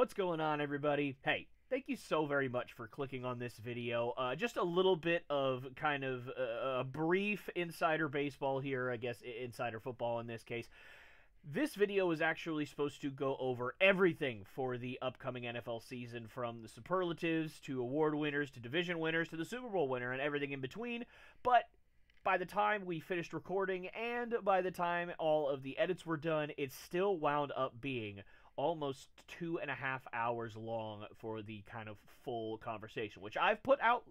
What's going on, everybody? Hey, thank you so very much for clicking on this video. Just a little bit of kind of a brief insider baseball here, I guess insider football in this case. This video is actually supposed to go over everything for the upcoming NFL season, from the superlatives to award winners to division winners to the Super Bowl winner and everything in between. But by the time we finished recording and by the time all of the edits were done, it still wound up being almost 2.5 hours long for the kind of full conversation, which I've put out,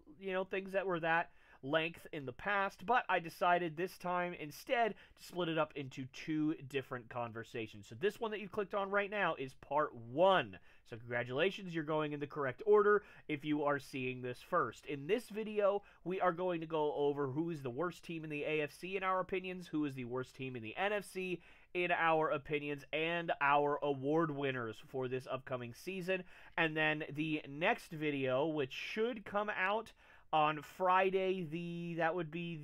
things that were that length in the past, but I decided this time instead to split it up into two different conversations. So this one that you clicked on right now is part one. So congratulations, you're going in the correct order if you are seeing this first. In this video, we are going to go over who is the worst team in the AFC in our opinions, who is the worst team in the NFC in our opinions, and our award winners for this upcoming season. And then the next video, which should come out on Friday, that would be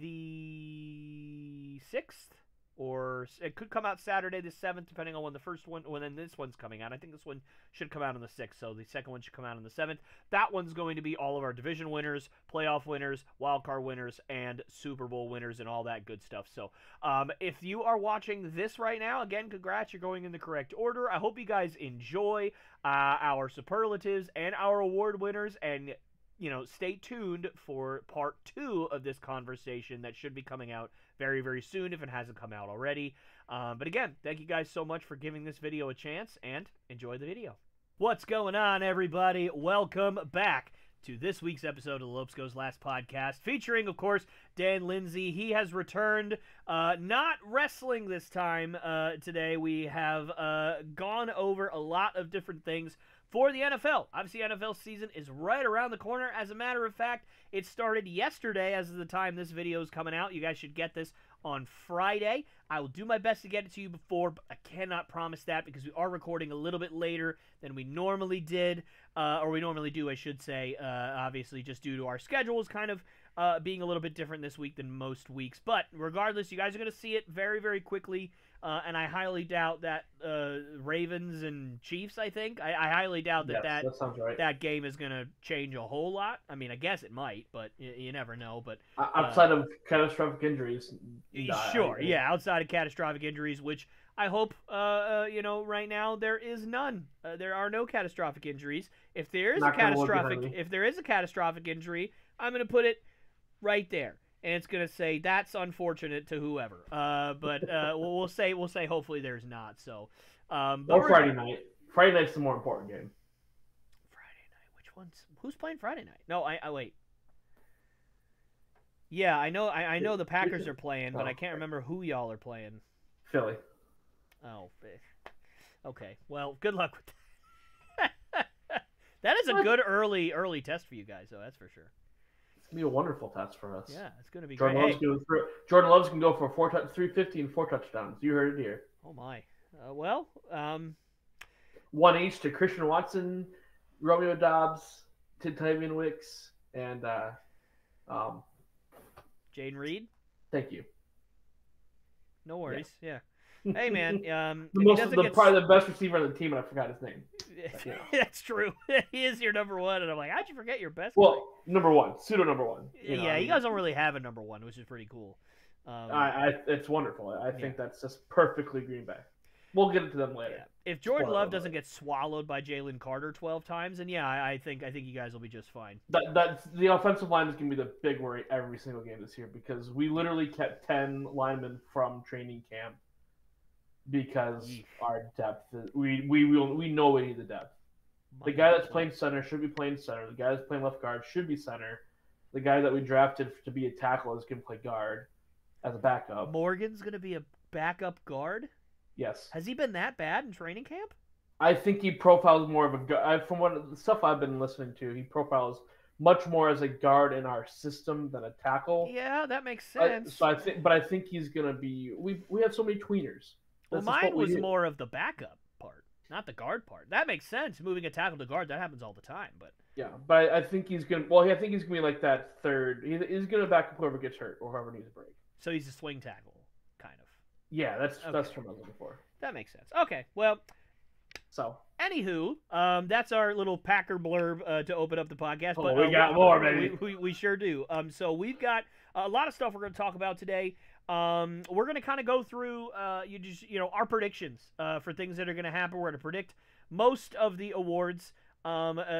the 6th, or it could come out Saturday the 7th, depending on when the first one, when then this one's coming out. I think this one should come out on the 6th, so the second one should come out on the 7th. That one's going to be all of our division winners, playoff winners, wildcard winners, and Super Bowl winners, and all that good stuff. So if you are watching this right now, again, congrats, you're going in the correct order. I hope you guys enjoy our superlatives and our award winners, and stay tuned for part two of this conversation that should be coming out very, very soon if it hasn't come out already. But again, thank you guys so much for giving this video a chance, and enjoy the video. What's going on, everybody? Welcome back to this week's episode of the Lopes Goes Last podcast, featuring, of course, Dan Lindsay. He has returned, not wrestling this time today. We have gone over a lot of different things for the NFL. Obviously, NFL season is right around the corner. As a matter of fact, it started yesterday as of the time this video is coming out. You guys should get this on Friday. I will do my best to get it to you before, but I cannot promise that because we are recording a little bit later than we normally did, or we normally do, I should say, obviously just due to our schedules kind of being a little bit different this week than most weeks. But regardless, you guys are going to see it very, very quickly. And I highly doubt that Ravens and Chiefs, I think. I highly doubt that sounds right. That game is going to change a whole lot. I mean, I guess it might, but you never know. But outside of catastrophic injuries. Sure, yeah, outside of catastrophic injuries, which I hope, right now there is none. There are no catastrophic injuries. If there is a catastrophic injury, I'm going to put it right there. And it's gonna say that's unfortunate to whoever. But we'll say hopefully there's not. So, or Friday night. Friday night's the more important game. Friday night. Which one's? Who's playing Friday night? No, I wait. Yeah, I know. I know the Packers are playing, but I can't remember who y'all are playing. Philly. Oh, okay. Well, good luck with that. That is a good early test for you guys, though. That's for sure. It's going to be a wonderful test for us. Yeah, it's going to be Jordan great. Jordan Love's can go for 350 and 4 touchdowns. You heard it here. Oh, my. One each to Christian Watson, Romeo Dobbs, Tavian Wicks, and Jayden Reed. Thank you. No worries. Yeah. Hey, man. Probably the best receiver on the team, and I forgot his name. That's true. He is your number one, and I'm like, how'd you forget your best? Well, number one, pseudo number one. You guys don't really have a number one, which is pretty cool. It's wonderful. I think that's just perfectly Green Bay. We'll get into them later. Yeah. If Jordan Love doesn't get swallowed by Jalen Carter 12 times, then I think you guys will be just fine. That's the offensive line is going to be the big worry every single game this year, because we literally kept 10 linemen from training camp. Because our depth, we know we need the depth. The guy that's playing center should be playing center. The guy that's playing left guard should be center. The guy that we drafted to be a tackle is going to play guard as a backup. Morgan's going to be a backup guard? Yes. Has he been that bad in training camp? I think he profiles more of a guard. From what the stuff I've been listening to, he profiles much more as a guard in our system than a tackle. Yeah, that makes sense. I think he's going to be. We have so many tweeners. Well, mine was more of the backup part, not the guard part. That makes sense. Moving a tackle to guard, that happens all the time. But yeah, but I think he's gonna. Well, I think he's gonna be like that third. He's gonna back up whoever gets hurt or whoever needs a break. So he's a swing tackle, kind of. Yeah, that's what I was looking for. That makes sense. Okay, well, So. Anywho, that's our little Packer blurb to open up the podcast. But we got more, baby. We sure do. So we've got a lot of stuff we're going to talk about today. We're going to kind of go through our predictions for things that are going to happen. We're going to predict most of the awards that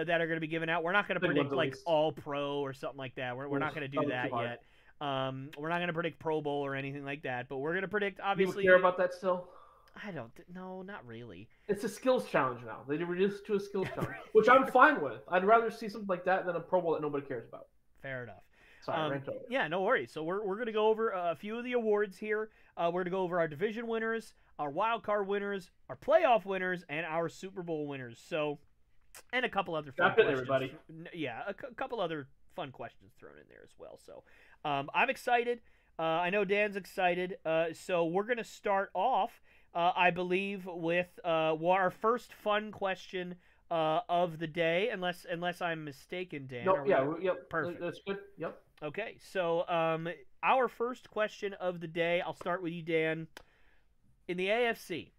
are going to be given out. We're not going to predict like All Pro or something like that. We're not going to do that yet. We're not going to predict Pro Bowl or anything like that. But we're going to predict obviously. You care about that still? I don't. No, not really. It's a skills challenge now. They reduced it to a skills challenge, which I'm fine with. I'd rather see something like that than a Pro Bowl that nobody cares about. Fair enough. Sorry, yeah, no worries. So we're going to go over a few of the awards here. We're going to go over our division winners, our wild card winners, our playoff winners, and our Super Bowl winners. So, and a couple other fun questions. Everybody. Yeah, a couple other fun questions thrown in there as well. So I'm excited. I know Dan's excited. So we're going to start off. I believe with our first fun question of the day, unless I'm mistaken, Dan. No, yep, perfect. That's good. Yep. Okay, so our first question of the day. I'll start with you, Dan. In the AFC,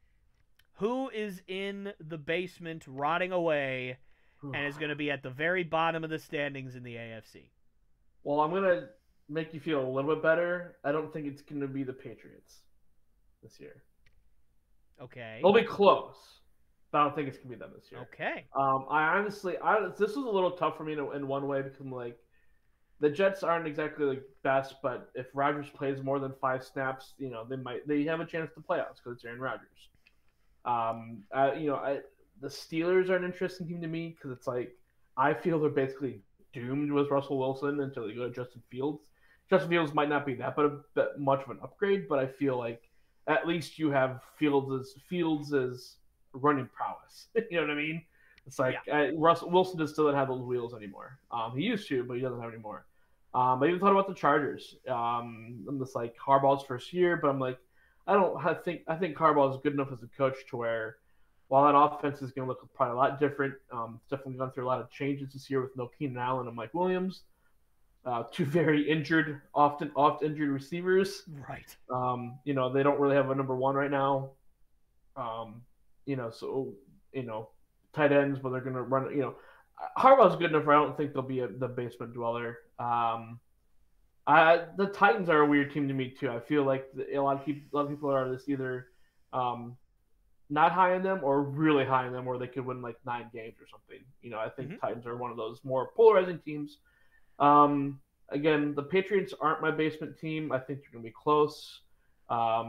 who is in the basement rotting away and is going to be at the very bottom of the standings in the AFC? Well, I'm gonna make you feel a little bit better. I don't think it's going to be the Patriots this year. Okay. They'll be close, but I don't think it's going to be them this year. Okay. This was a little tough for me in one way because like the Jets aren't exactly the best, but if Rodgers plays more than 5 snaps, they have a chance to playoffs because it's Aaron Rodgers. The Steelers are an interesting team to me because it's like I feel they're basically doomed with Russell Wilson until they go to Justin Fields. Justin Fields might not be that much of an upgrade, but I feel like at least you have Fields' running prowess. You know what I mean? It's like Russell Wilson just doesn't have those wheels anymore. He used to, but he doesn't have anymore. I even thought about the Chargers. I'm just like Harbaugh's first year, but I'm like, I think Harbaugh is good enough as a coach to where while that offense is going to look probably a lot different, it's definitely gone through a lot of changes this year with no Keenan Allen and Mike Williams. 2 very injured, often injured receivers. Right. They don't really have a number 1 right now. Tight ends, but they're going to run. Harbaugh's good enough. I don't think they'll be the basement dweller. The Titans are a weird team to me too. I feel like a lot of people are this either not high on them or really high on them, where they could win like 9 games or something. I think Titans are one of those more polarizing teams. Again, the Patriots aren't my basement team. I think they're going to be close. I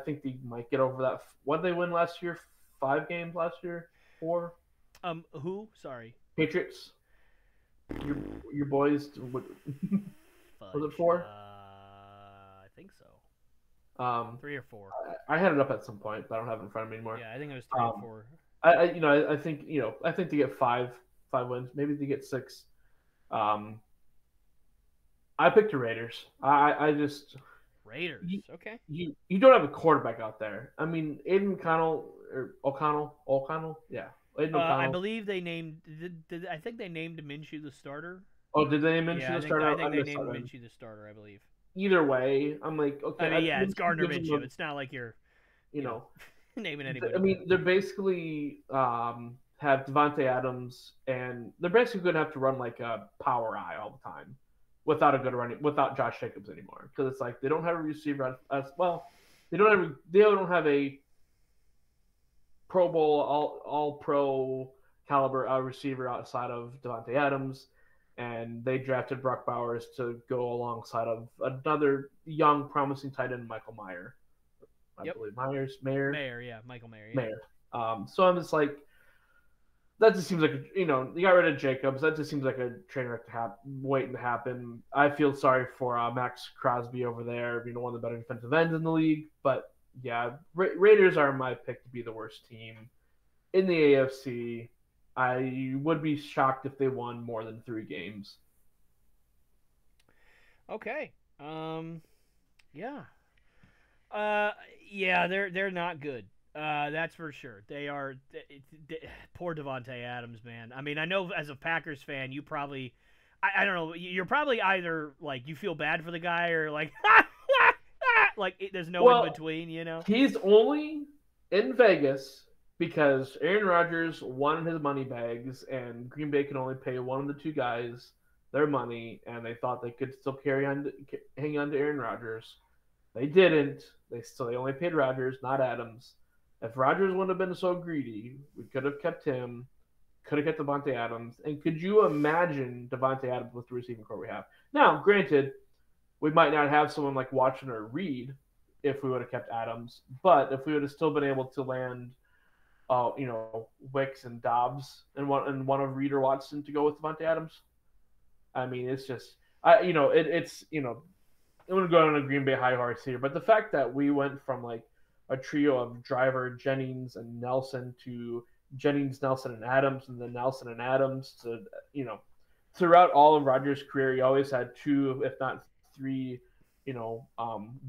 think they might get over that. What did they win last year? 5 games last year? 4? Who? Sorry. Patriots. Your boys. Was it 4? I think so. 3 or 4. I had it up at some point, but I don't have it in front of me anymore. Yeah, I think it was 3 or 4. I think they get 5 wins. Maybe they get 6. I picked the Raiders. I just Raiders. Okay. You don't have a quarterback out there. I mean, Aiden O'Connell. Yeah. Aiden O'Connell. I believe they named. I think they named Minshew the starter. Oh, did they name Minshew the starter? I think they named Minshew the starter. I believe. Either way, I'm like, okay. I mean, it's Gardner Minshew. It's not like you're, naming anybody. I mean, they're basically have Devontae Adams, and they're basically going to have to run like a power eye all the time without Josh Jacobs anymore, because it's like they don't have a receiver as well. They don't have a Pro Bowl all pro caliber receiver outside of Devontae Adams, and they drafted Brock Bowers to go alongside of another young promising tight end, Michael Mayer. I believe Mayer. Michael Mayer. Yeah. Mayer. So I'm just like, that just seems like you got rid of Jacobs. That just seems like a train wreck waiting to happen. I feel sorry for Max Crosby over there. One of the better defensive ends in the league. But yeah, Raiders are my pick to be the worst team in the AFC. I would be shocked if they won more than 3 games. Okay. Yeah. They're not good. That's for sure. They are. Poor Devontae Adams, man. I mean, I know as a Packers fan, you probably, I don't know, you're probably either like you feel bad for the guy or like, like there's no in between, He's only in Vegas because Aaron Rodgers won his money bags, and Green Bay could only pay one of the two guys their money, and they thought they could still hang on to Aaron Rodgers. They didn't. They only paid Rodgers, not Adams. If Rodgers wouldn't have been so greedy, we could have kept him. Could have kept Davante Adams. And could you imagine Davante Adams with the receiving core we have? Now, granted, we might not have someone like Watson or Reed if we would have kept Adams, but if we would have still been able to land, Wicks and Dobbs and one of Reed or Watson to go with Davante Adams, I mean, it's just, I'm going to go on a Green Bay high horse here, but the fact that we went from like a trio of Driver, Jennings, and Nelson to Jennings, Nelson, and Adams, and then Nelson and Adams to, throughout all of Rodgers' career, he always had two, if not three,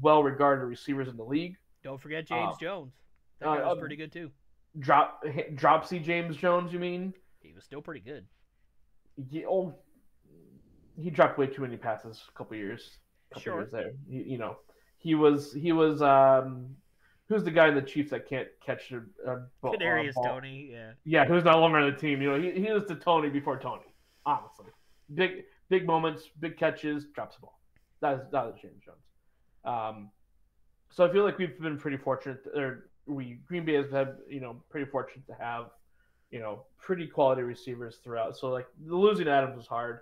well-regarded receivers in the league. Don't forget James Jones. That guy was pretty good too. Dropsy James Jones, you mean? He was still pretty good. He dropped way too many passes a couple years there. He was who's the guy in the Chiefs that can't catch a ball? Kadarius Toney, yeah. Yeah, who's no longer on the team. He was the Toney before Toney, honestly. Big moments, big catches, drops the ball. That was James Jones. So I feel like we've been pretty fortunate, Green Bay has had, pretty fortunate to have, pretty quality receivers throughout. So like losing Adams was hard.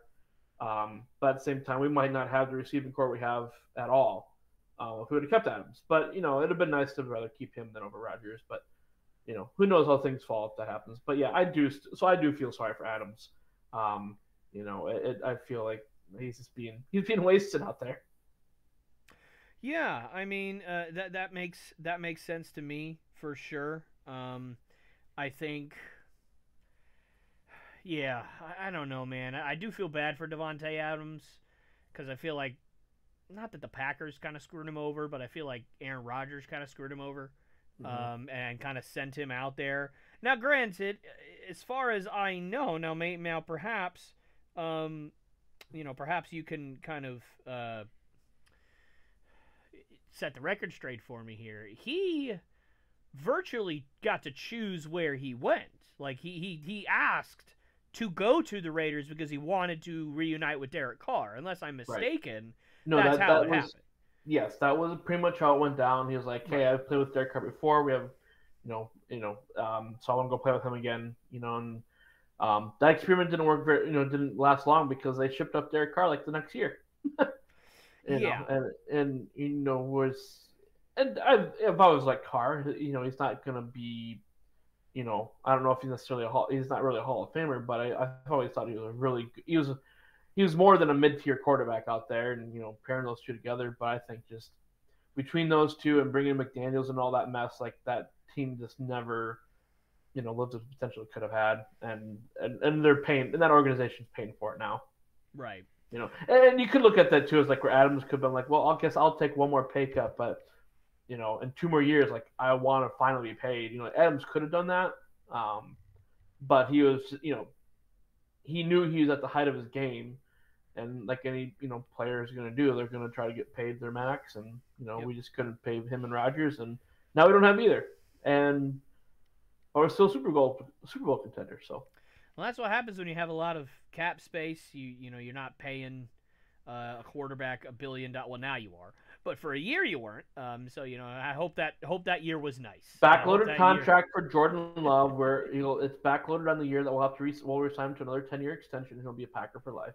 But at the same time, we might not have the receiving core we have at all if we would have kept Adams. But, it'd have been nice to rather keep him than over Rodgers. But, who knows how things fall if that happens. But, yeah, I do feel sorry for Adams. I feel like he's being wasted out there. Yeah, I mean, that makes sense to me for sure. I think... Yeah, I don't know, man. I do feel bad for Davante Adams because I feel like, not that the Packers kind of screwed him over, but I feel like Aaron Rodgers kind of screwed him over and kind of sent him out there. Now, granted, as far as I know, now perhaps, perhaps you can kind of set the record straight for me here. He virtually got to choose where he went. Like, he asked to go to the Raiders because he wanted to reunite with Derek Carr. Unless I'm mistaken, no, that's how it happened. Yes, that was pretty much how it went down. He was like, "Hey, I've played with Derek Carr before. We have, so I want to go play with him again." And that experiment didn't work didn't last long because they shipped up Derek Carr like the next year. And if I was like Carr, he's not gonna be. I don't know if he's necessarily he's not really a Hall of Famer, but I always thought he was he was more than a mid-tier quarterback out there, and pairing those two together. But I think just between those two and bringing McDaniels and all that mess, like that team just never, lived to the potential it could have had, and they're paying, and that organization's paying for it now. Right. And you could look at that too as like where Adams could have been like, well, I guess I'll take one more pay cut, but. In 2 more years, like I want to finally be paid. Adams could have done that, but he was, he knew he was at the height of his game, and like any player is going to do, they're going to try to get paid their max, and we just couldn't pay him and Rodgers, and now we don't have either, and we're still Super Bowl contender. So, well, that's what happens when you have a lot of cap space. You're not paying a quarterback $1 billion. Well, now you are. But for a year you weren't. So I hope that year was nice. Backloaded contract for Jordan Love, where it's backloaded on the year that we'll have to we'll resign him to another 10-year extension. He'll be a Packer for life.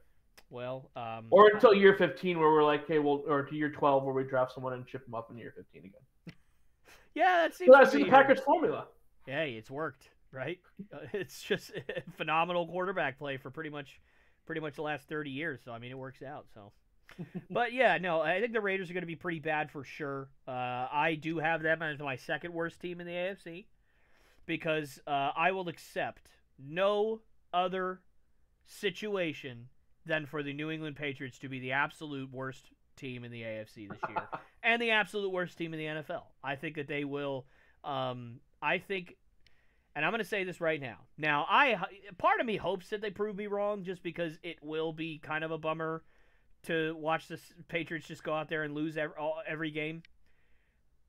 Well, or until year 15, where we're like, hey, or to year 12, where we draft someone and ship them up in year 15 again. Yeah, that seems. That's the Packers formula. Hey, it's worked, right? It's just phenomenal quarterback play for pretty much the last 30 years. So I mean, it works out. So. But yeah, no, I think the Raiders are going to be pretty bad for sure. I do have them as my second worst team in the AFC because I will accept no other situation than for the New England Patriots to be the absolute worst team in the AFC this year and the absolute worst team in the NFL. I think that they will. And I'm going to say this right now. Now, part of me hopes that they prove me wrong, just because it will be kind of a bummer to watch the Patriots just go out there and lose every game.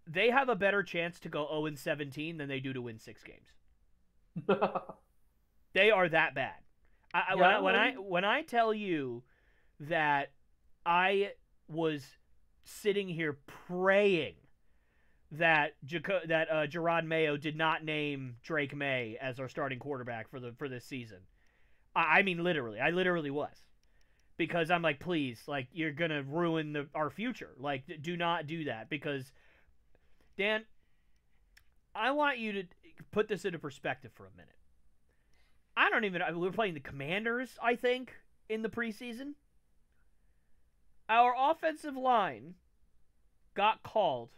they have a better chance to go 0-17 than they do to win 6 games. They are that bad. When I tell you that I was sitting here praying that Jerod Mayo did not name Drake May as our starting quarterback for this season. I mean, literally. I literally was. Because I'm like, please, like, you're going to ruin our future. Like, do not do that. Because, Dan, I want you to put this into perspective for a minute. We're playing the Commanders, I think, in the preseason. Our offensive line got called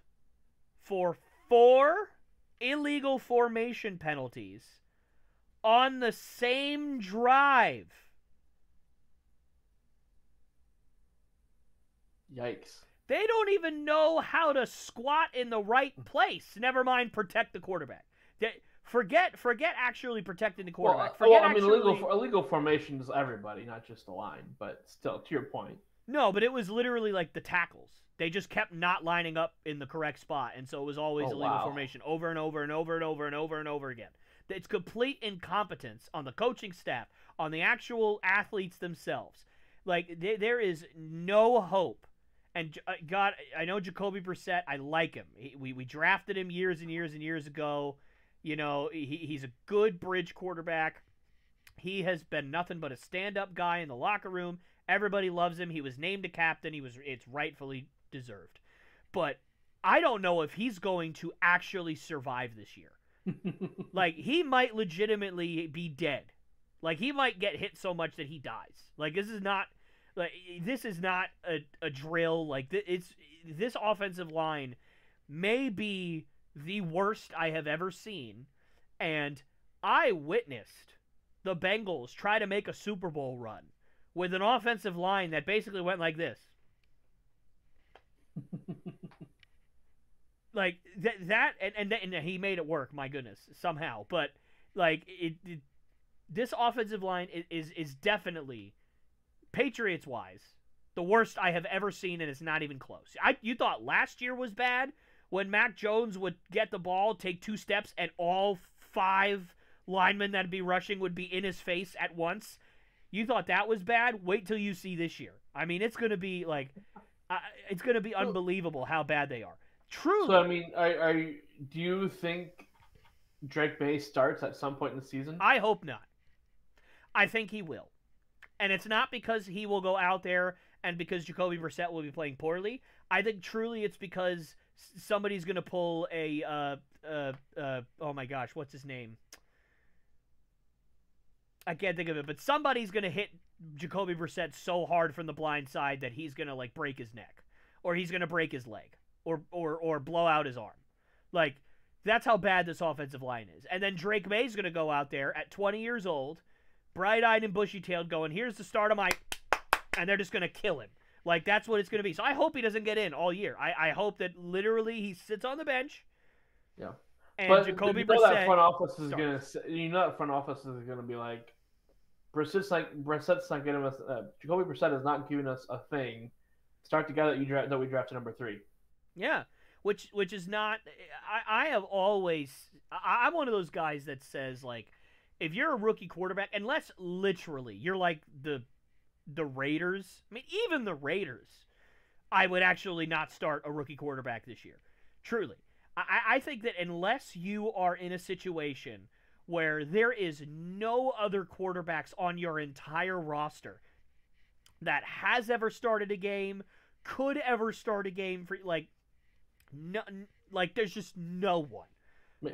for 4 illegal formation penalties on the same drive. Yikes. They don't even know how to squat in the right place. Never mind protect the quarterback. Forget actually protecting the quarterback. Illegal formation is everybody, not just the line. But still, to your point. No, but it was literally like the tackles. They just kept not lining up in the correct spot, and so it was always illegal formation over and over and over and over and over and over again. It's complete incompetence on the coaching staff, on the actual athletes themselves. Like, there is no hope. And, God, I know Jacoby Brissett. I like him. We drafted him years and years and years ago. You know, he's a good bridge quarterback. He has been nothing but a stand-up guy in the locker room. Everybody loves him. He was named a captain. It's rightfully deserved. But I don't know if he's going to actually survive this year. Like, he might legitimately be dead. Like, he might get hit so much that he dies. Like, this is not a drill. Like, this offensive line may be the worst I have ever seen, and I witnessed the Bengals try to make a Super Bowl run with an offensive line that basically went like this. Like, and he made it work, my goodness, somehow. But, like, this offensive line is definitely, Patriots-wise, the worst I have ever seen, and it's not even close. You thought last year was bad when Mac Jones would get the ball, take 2 steps, and all 5 linemen that'd be rushing would be in his face at once. You thought that was bad? Wait till you see this year. I mean, it's going to be like, it's going to be unbelievable how bad they are. Truly. So, I mean, do you think Drake May starts at some point in the season? I hope not. I think he will. And it's not because he will go out there and because Jacoby Brissett will be playing poorly. I think truly it's because somebody's going to pull oh my gosh, what's his name? I can't think of it, but somebody's going to hit Jacoby Brissett so hard from the blind side that he's going to, like, break his neck. Or he's going to break his leg. Or blow out his arm. Like, that's how bad this offensive line is. And then Drake May's going to go out there at 20 years old, bright-eyed and bushy-tailed, going, here's the start of my... And they're just going to kill him. Like, that's what it's going to be. So I hope he doesn't get in all year. I hope that literally he sits on the bench. Yeah. And but Jacoby Brissett, that front office is going to, that front office is going to be like, Brissett's not giving us, Jacoby Brissett is not giving us a thing. Start the guy that we drafted number 3. Yeah, which is not. I have always. I'm one of those guys that says, like, if you're a rookie quarterback, unless literally you're like the Raiders. I mean, even the Raiders, I would actually not start a rookie quarterback this year. Truly, I think that unless you are in a situation where there is no other quarterbacks on your entire roster that has ever started a game, could ever start a game for, like. No, like, there's just no one.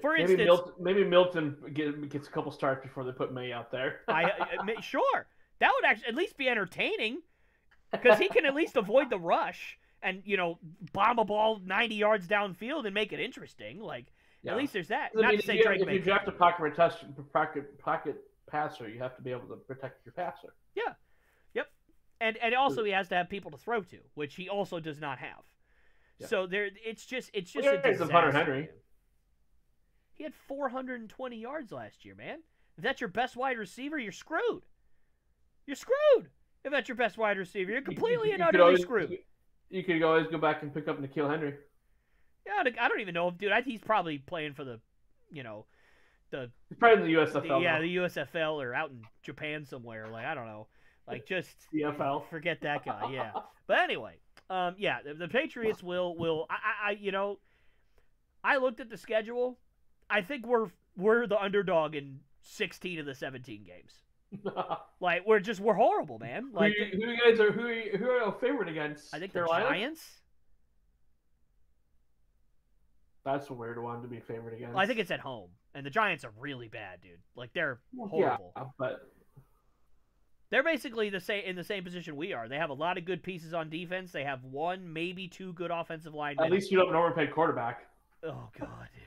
For instance, maybe Milton gets a couple starts before they put May out there. Sure, that would actually at least be entertaining because he can at least avoid the rush and, you know, bomb a ball 90 yards downfield and make it interesting. Like, at least there's that. Not to say Drake May. If you draft a pocket passer, you have to be able to protect your passer. Yeah, yep, and also he has to have people to throw to, which he also does not have. Yeah. So it's just a disaster. Hunter Henry. He had 420 yards last year, man. If that's your best wide receiver, you're screwed. You're screwed. If that's your best wide receiver, you're completely and utterly screwed. You could always go back and pick up N'Keal Henry. Yeah, I don't even know, dude. He's probably playing for the, you know, the He's probably in the USFL. yeah, the USFL or out in Japan somewhere. Like I don't know, like just CFL. forget that guy. Yeah, but anyway, yeah, the Patriots will. I looked at the schedule. I think we're the underdog in 16 of the 17 games. Like we're horrible, man. Like who are you favorite against? I think Carolina? the Giants. That's a weird one to be favored against. Well, I think it's at home, and the Giants are really bad, dude. Like they're horrible. Yeah, but they're basically in the same position we are. They have a lot of good pieces on defense. They have one, maybe two good offensive linemen. At least you don't have an overpaid quarterback. Oh God, dude.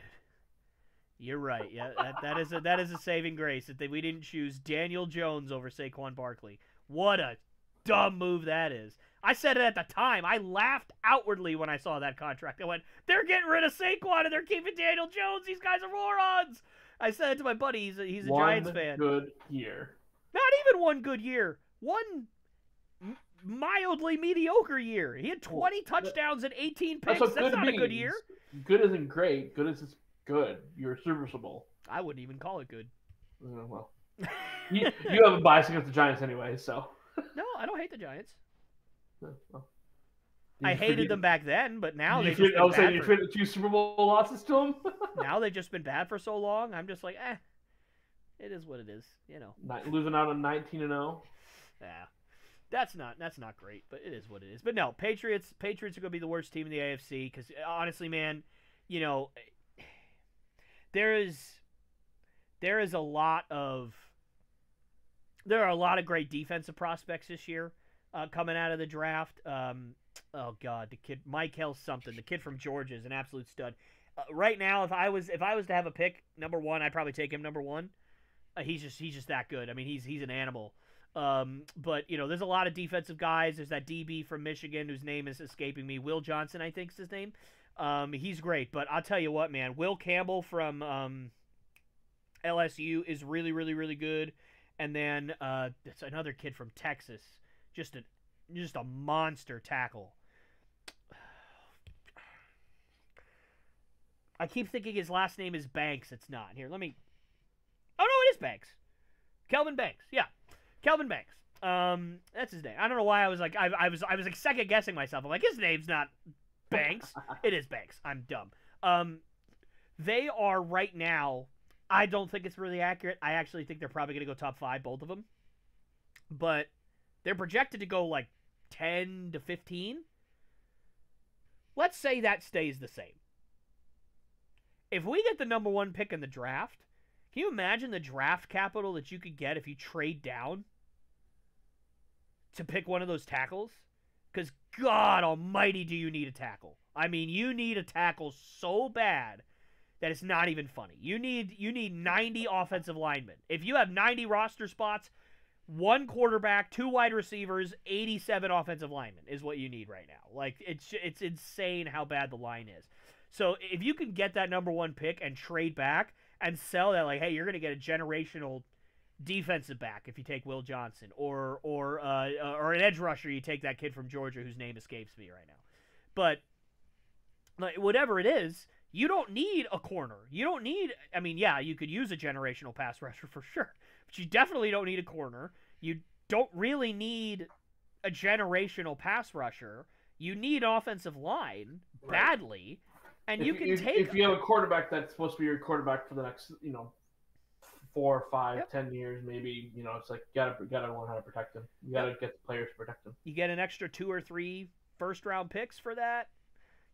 You're right. Yeah, that is a saving grace that we didn't choose Daniel Jones over Saquon Barkley. What a dumb move that is. I said it at the time. I laughed outwardly when I saw that contract. I went, they're getting rid of Saquon and they're keeping Daniel Jones. These guys are morons. I said it to my buddy. He's a Giants fan. Good year. Not even one good year. One mildly mediocre year. He had 20 touchdowns and 18 picks. That's not a good year. Good isn't great. Good is good. You're serviceable. I wouldn't even call it good. Well, you have a bias against the Giants anyway, so. No, I don't hate the Giants. Well, I hated them back then, but now they've just been bad. You fit the 2 Super Bowl losses to them? Now they've just been bad for so long. I'm just like, it is what it is, you know. Losing out on 19-0. Yeah, that's not great, but it is what it is. But no, Patriots are going to be the worst team in the AFC because honestly, man, you know, there are a lot of great defensive prospects this year coming out of the draft. Oh God, the kid Michael something, the kid from Georgia is an absolute stud. Right now, if I was to have a pick number one, I'd probably take him number one. He's just that good. I mean, he's an animal. But you know, there's a lot of defensive guys. There's that DB from Michigan whose name is escaping me. Will Johnson, I think is his name. He's great. But I'll tell you what, man, Will Campbell from LSU is really, really, really good. And then it's another kid from Texas, just a monster tackle. I keep thinking his last name is Banks. It's not. Here, let me. Oh no, it is Banks. Kelvin Banks. Yeah, Kelvin Banks. That's his name. I don't know why I was like I was like second guessing myself. I'm like his name's not Banks. It is Banks. I'm dumb. They are right now. I don't think it's really accurate. I actually think they're probably going to go top 5, both of them. But they're projected to go like 10 to 15. Let's say that stays the same. If we get the number 1 pick in the draft, can you imagine the draft capital that you could get if you trade down to pick one of those tackles? Because God almighty, do you need a tackle? I mean, you need a tackle so bad that it's not even funny. You need 90 offensive linemen. If you have 90 roster spots, 1 quarterback, 2 wide receivers, 87 offensive linemen is what you need right now. Like it's insane how bad the line is. So if you can get that number 1 pick and trade back and sell that, like, hey, you're going to get a generational defensive back if you take Will Johnson, or an edge rusher, you take that kid from Georgia whose name escapes me right now. But like whatever it is, you don't need a corner. You don't need. I mean, yeah, you could use a generational pass rusher for sure, but you definitely don't need a corner. You don't really need a generational pass rusher. You need offensive line badly. And you can take if you have a quarterback that's supposed to be your quarterback for the next 4, 5, 10 years, maybe it's like you gotta learn how to protect him. You gotta get the players to protect him. You get an extra 2 or 3 first-round picks for that.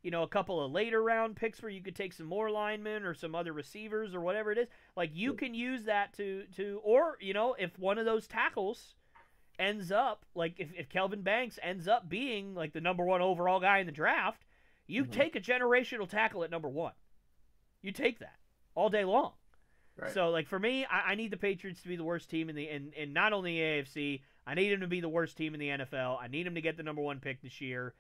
A couple of later round picks where you could take some more linemen or some other receivers or whatever it is. Like you can use that to or if one of those tackles ends up like if Kelvin Banks ends up being like the number 1 overall guy in the draft. You take a generational tackle at number 1. You take that all day long. Right. So, like for me, I need the Patriots to be the worst team in not only the AFC. I need them to be the worst team in the NFL. I need them to get the number 1 pick this year.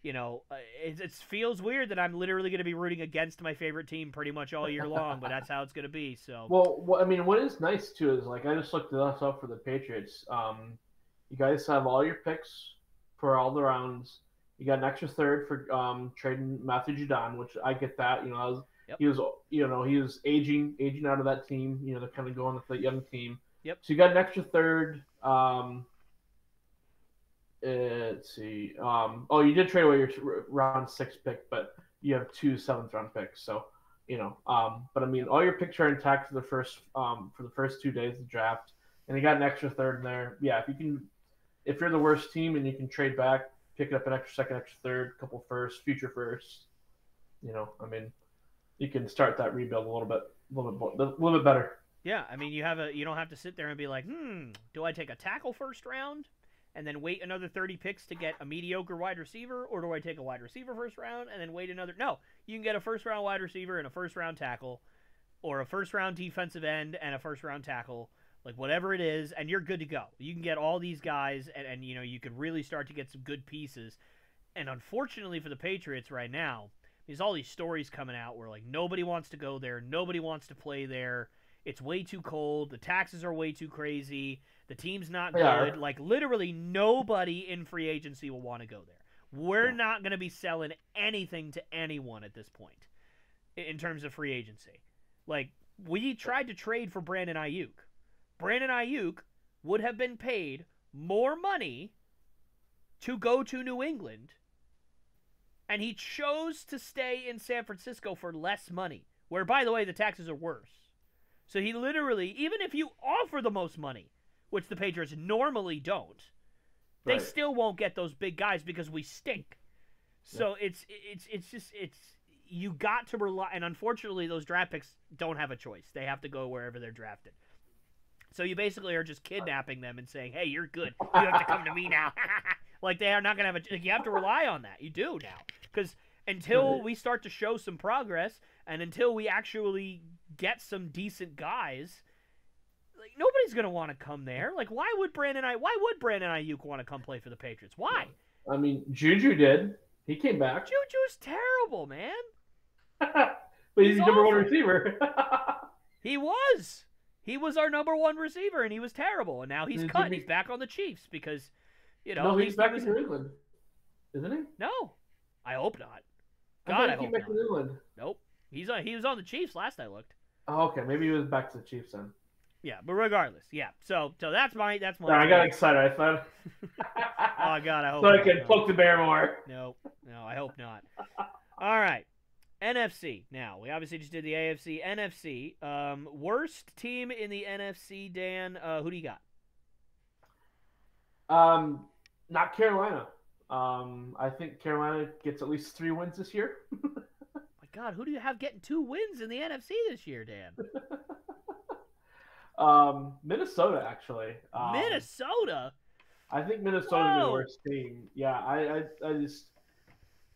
It feels weird that I'm literally going to be rooting against my favorite team pretty much all year long, but that's how it's going to be. So, well, I mean, what is nice too is like I just looked this up for the Patriots. You guys have all your picks for all the rounds. You got an extra third for trading Matthew Judon, which I get that. Yep. He was aging out of that team. They're kind of going with the young team. Yep. So you got an extra third. Let's see. You did trade away your round 6 pick, but you have 2 7th round picks. So, but I mean, all your picks are intact for the first 2 days of the draft, and you got an extra third in there. Yeah, if you're the worst team and you can trade back, pick up an extra second, extra third, couple firsts, future firsts. I mean, you can start that rebuild a little bit better. Yeah, I mean, you don't have to sit there and be like, do I take a tackle first round and then wait another 30 picks to get a mediocre wide receiver, or do I take a wide receiver first round and then wait another? No, you can get a first round wide receiver and a first round tackle, or a first round defensive end and a first round tackle, like whatever it is, and you're good to go. You can get all these guys, and you can really start to get some good pieces. And unfortunately for the Patriots right now, there's all these stories coming out where like nobody wants to go there, nobody wants to play there. It's way too cold. The taxes are way too crazy. The team's not good. Yeah. Like, literally nobody in free agency will want to go there. We're not going to be selling anything to anyone at this point in terms of free agency. Like, we tried to trade for Brandon Ayuk. Brandon Ayuk would have been paid more money to go to New England, and he chose to stay in San Francisco for less money, where, by the way, the taxes are worse. So he literally, even if you offer the most money, which the Patriots normally don't, they still won't get those big guys because we stink. So it's you got to rely, and unfortunately those draft picks don't have a choice. They have to go wherever they're drafted. So you basically are just kidnapping them and saying, hey, you're good. You have to come to me now. Like, they are not going to have you have to rely on that. You do now. Because until we start to show some progress, and until we actually get some decent guys, like, nobody's going to want to come there. Like, why would Brandon Ayuk want to come play for the Patriots? Why? I mean, Juju did. He came back. Juju's terrible, man. But he's number one receiver. He was. He was our number one receiver, and he was terrible. And now he's cut. He's back on the Chiefs because, No, he's back in New England. Isn't he? No. I hope not. God, I hope not. New England. Nope. He was on the Chiefs last I looked. Oh, okay. Maybe he was back to the Chiefs then. Yeah, but regardless, yeah. So that's my. Sorry, I got excited. I thought. Oh God, I hope. So I could poke the bear more. No, I hope not. All right, NFC. Now we obviously just did the AFC, NFC. Worst team in the NFC, Dan. Who do you got? Not Carolina. I think Carolina gets at least 3 wins this year. My God, who do you have getting 2 wins in the NFC this year, Dan? Minnesota, actually. Minnesota? I think Minnesota is the worst team. Yeah,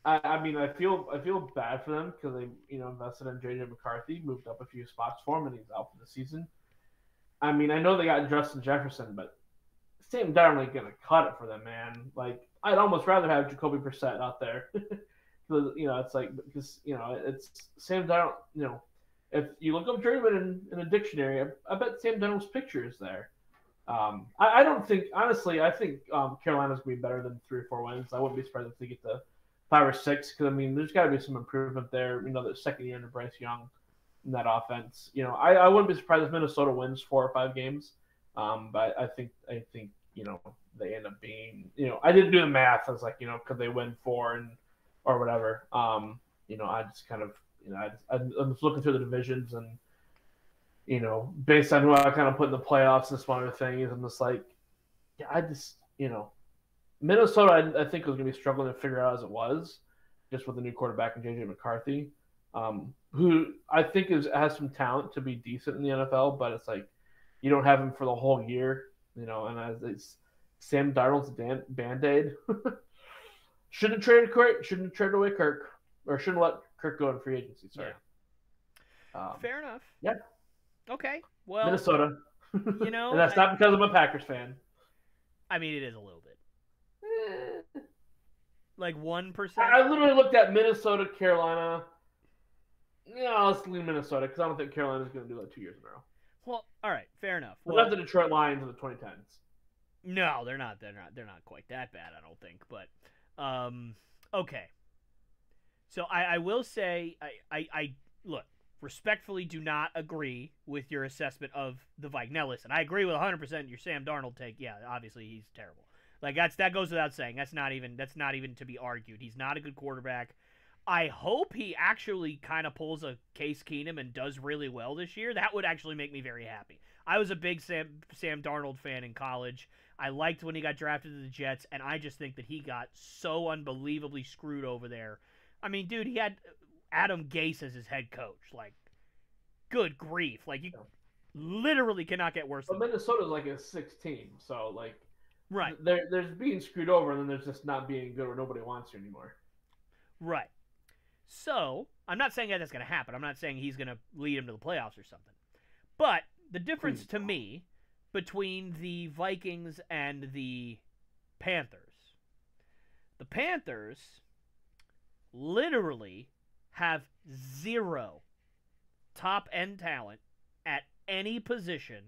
I mean, I feel bad for them because they, invested in JJ McCarthy, moved up a few spots for him, and he's out for the season. I mean, I know they got Justin Jefferson, but Sam Darnold ain't gonna cut it for them, man. Like, I'd almost rather have Jacoby Brissett out there. It's like, because it's Sam Darnold. If you look up German in a dictionary, I bet Sam Darnold's picture is there. I don't think, honestly, I think Carolina's going to be better than 3 or 4 wins. I wouldn't be surprised if they get to 5 or 6, because, I mean, there's got to be some improvement there. The second year under Bryce Young in that offense. I wouldn't be surprised if Minnesota wins 4 or 5 games. But I think they end up being, I didn't do the math. I was like, could they win 4 or whatever. I just kind of, I'm just looking through the divisions and, based on who I kind of put in the playoffs and some other things, I'm just like, Minnesota, I think was going to be struggling to figure out as it was, just with the new quarterback and JJ McCarthy, who I think has some talent to be decent in the NFL, but it's like, you don't have him for the whole year, and as it's Sam Darnold's Band-Aid. Shouldn't have traded away Kirk, or shouldn't let Kirk go in free agency. Sorry. Yeah. Fair enough. Yeah. Okay. Well, Minnesota. And that's not because I'm a Packers fan. I mean, it is a little bit. Like 1%. I literally looked at Minnesota, Carolina. Let's leave Minnesota because I don't think Carolina's going to do that 2 years in a row. Well, all right, fair enough. Well, not the Detroit Lions in the 2010s. No, they're not. They're not quite that bad, I don't think. But Okay. So I will say, I look, respectfully do not agree with your assessment of the Vikings. Now, listen, I agree with 100% your Sam Darnold take. Yeah, obviously he's terrible. Like that goes without saying. That's not even to be argued. He's not a good quarterback. I hope he actually kind of pulls a Case Keenum and does really well this year. That would actually make me very happy. I was a big Sam Darnold fan in college. I liked when he got drafted to the Jets, and I just think that he got so unbelievably screwed over there. I mean, dude, he had Adam Gase as his head coach. Like, good grief. Like, you literally cannot get worse than that. But Minnesota's like a 6 team, so, like, right. There's being screwed over, and then there's just not being good where nobody wants you anymore. Right. So, I'm not saying that's going to happen. I'm not saying he's going to lead him to the playoffs or something. But the difference to me between the Vikings and the Panthers, the Panthers literally have 0 top-end talent at any position,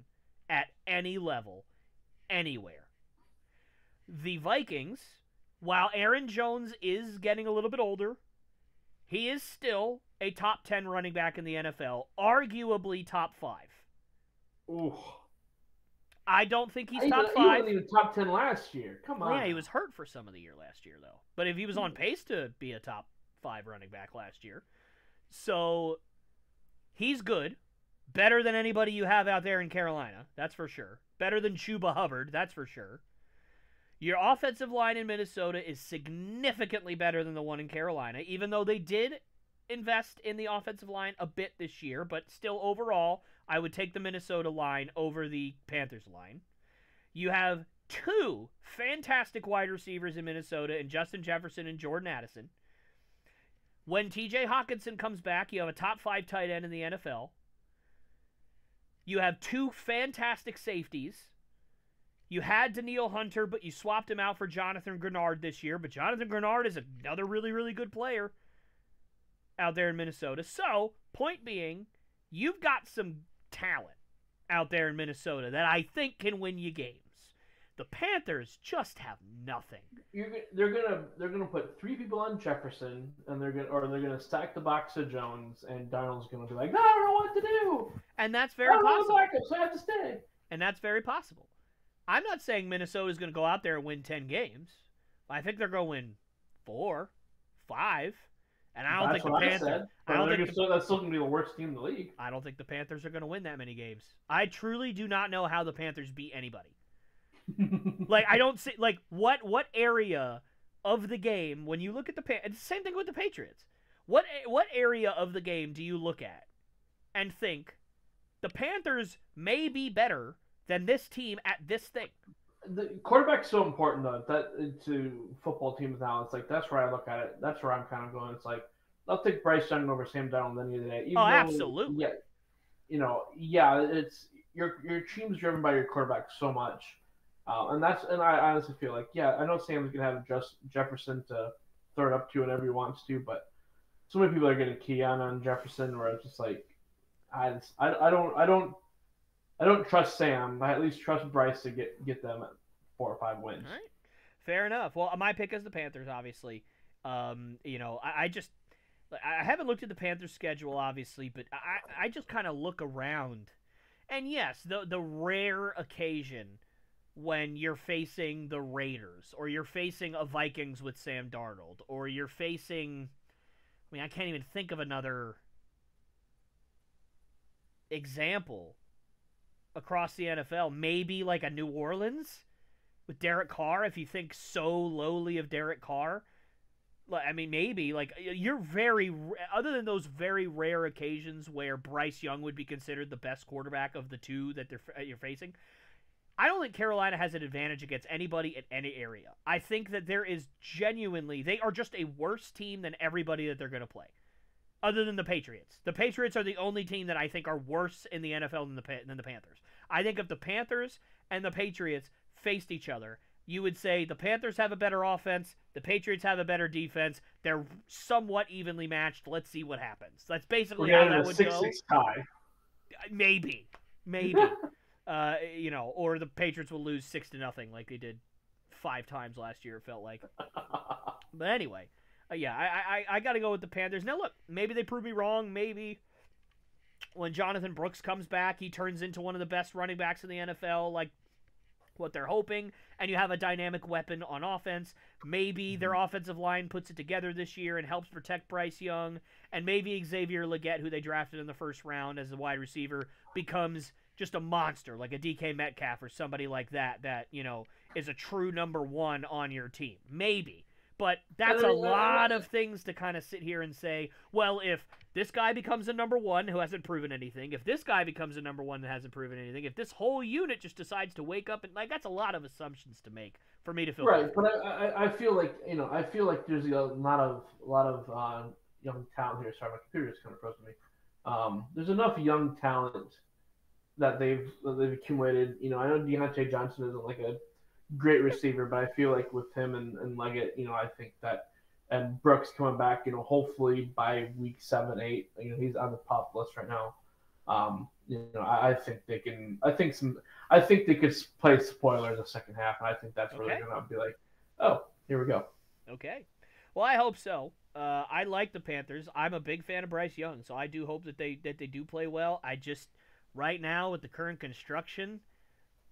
at any level, anywhere. The Vikings, while Aaron Jones is getting a little bit older, he is still a top 10 running back in the NFL, arguably top 5. Ooh. I don't think he's top 5. He wasn't even top 10 last year. Come on. Well, yeah, he was hurt for some of the year last year, though. But if he was on pace to be a top 5 running back last year. So, he's good. Better than anybody you have out there in Carolina, that's for sure. Better than Chuba Hubbard, that's for sure. Your offensive line in Minnesota is significantly better than the one in Carolina, even though they did invest in the offensive line a bit this year, but still overall, I would take the Minnesota line over the Panthers line. You have 2 fantastic wide receivers in Minnesota in Justin Jefferson and Jordan Addison. When TJ Hawkinson comes back, you have a top 5 tight end in the NFL. You have 2 fantastic safeties. You had Danielle Hunter, but you swapped him out for Jonathan Grenard this year. But Jonathan Grenard is another really, really good player out there in Minnesota. So, point being, you've got some talent out there in Minnesota that I think can win you games. The Panthers just have nothing. They're gonna put 3 people on Jefferson, and they're gonna stack the box of Jones, and Darnold's gonna be like, I don't know what to do. And that's very possible. So I have to stay. And that's very possible. I'm not saying Minnesota's going to go out there and win 10 games. I think they're going to win 4, 5. And I don't think the Panthers. That's still going to be the worst team in the league. I don't think the Panthers are going to win that many games. I truly do not know how the Panthers beat anybody. Like, I don't see, like, what area of the game, when you look at the Panthers, same thing with the Patriots. What area of the game do you look at and think the Panthers may be better than this team at this thing? The quarterback's so important, though, that to football teams now. It's like, that's where I look at it. That's where I'm kind of going. It's like, I'll take Bryce Young over Sam Darnold any day. Absolutely. Yeah, it's your team's driven by your quarterback so much. And I honestly feel like, yeah, I know Sam's going to have just Jefferson to throw it up to whenever he wants to, but so many people are getting key on Jefferson where it's just like, I don't trust Sam. I at least trust Bryce to get them 4 or 5 wins. All right. Fair enough. Well, my pick is the Panthers, obviously. I haven't looked at the Panthers' schedule, obviously, but I just kind of look around. And yes, the rare occasion when you're facing the Raiders, or you're facing a Vikings with Sam Darnold, or you're facing, I mean, I can't even think of another example across the NFL. Maybe like a New Orleans with Derek Carr, if you think so lowly of Derek Carr. I mean, maybe, like, you're other than those very rare occasions where Bryce Young would be considered the best quarterback of the 2 that you're facing, I don't think Carolina has an advantage against anybody in any area. I think that there is genuinely, they are just a worse team than everybody that they're going to play, other than the Patriots. The Patriots are the only team that I think are worse in the NFL than the Panthers. I think if the Panthers and the Patriots faced each other, you would say the Panthers have a better offense, the Patriots have a better defense, they're somewhat evenly matched, let's see what happens. That's basically how that would go. 6-6 tie. Maybe. Or the Patriots will lose 6-0 like they did 5 times last year, it felt like. But anyway, Yeah, I got to go with the Panthers. Now, look, maybe they prove me wrong. Maybe when Jonathan Brooks comes back, he turns into one of the best running backs in the NFL, like what they're hoping, and you have a dynamic weapon on offense. Maybe their offensive line puts it together this year and helps protect Bryce Young, and maybe Xavier Legette, who they drafted in the first round as a wide receiver, becomes just a monster, like a DK Metcalf or somebody like that, is a true number one on your team. Maybe. But that's a lot of things to kind of sit here and say, well, if this guy becomes a number one who hasn't proven anything, if this guy becomes a number one that hasn't proven anything, if this whole unit just decides to wake up, and that's a lot of assumptions to make for me to feel right. But I feel like there's a lot of young talent here. Sorry, my computer just kind of froze me. There's enough young talent that they've accumulated. I know Deontay Johnson isn't like a great receiver, but I feel like with him and Leggett, I think that, and Brooks coming back, hopefully by week 7, 8, he's on the pop list right now. I think they can. I think they could play spoiler in the second half, and I think that's where they're gonna be like, oh, here we go. Okay, well, I hope so. I like the Panthers. I'm a big fan of Bryce Young, so I do hope that they do play well. I just right now with the current construction,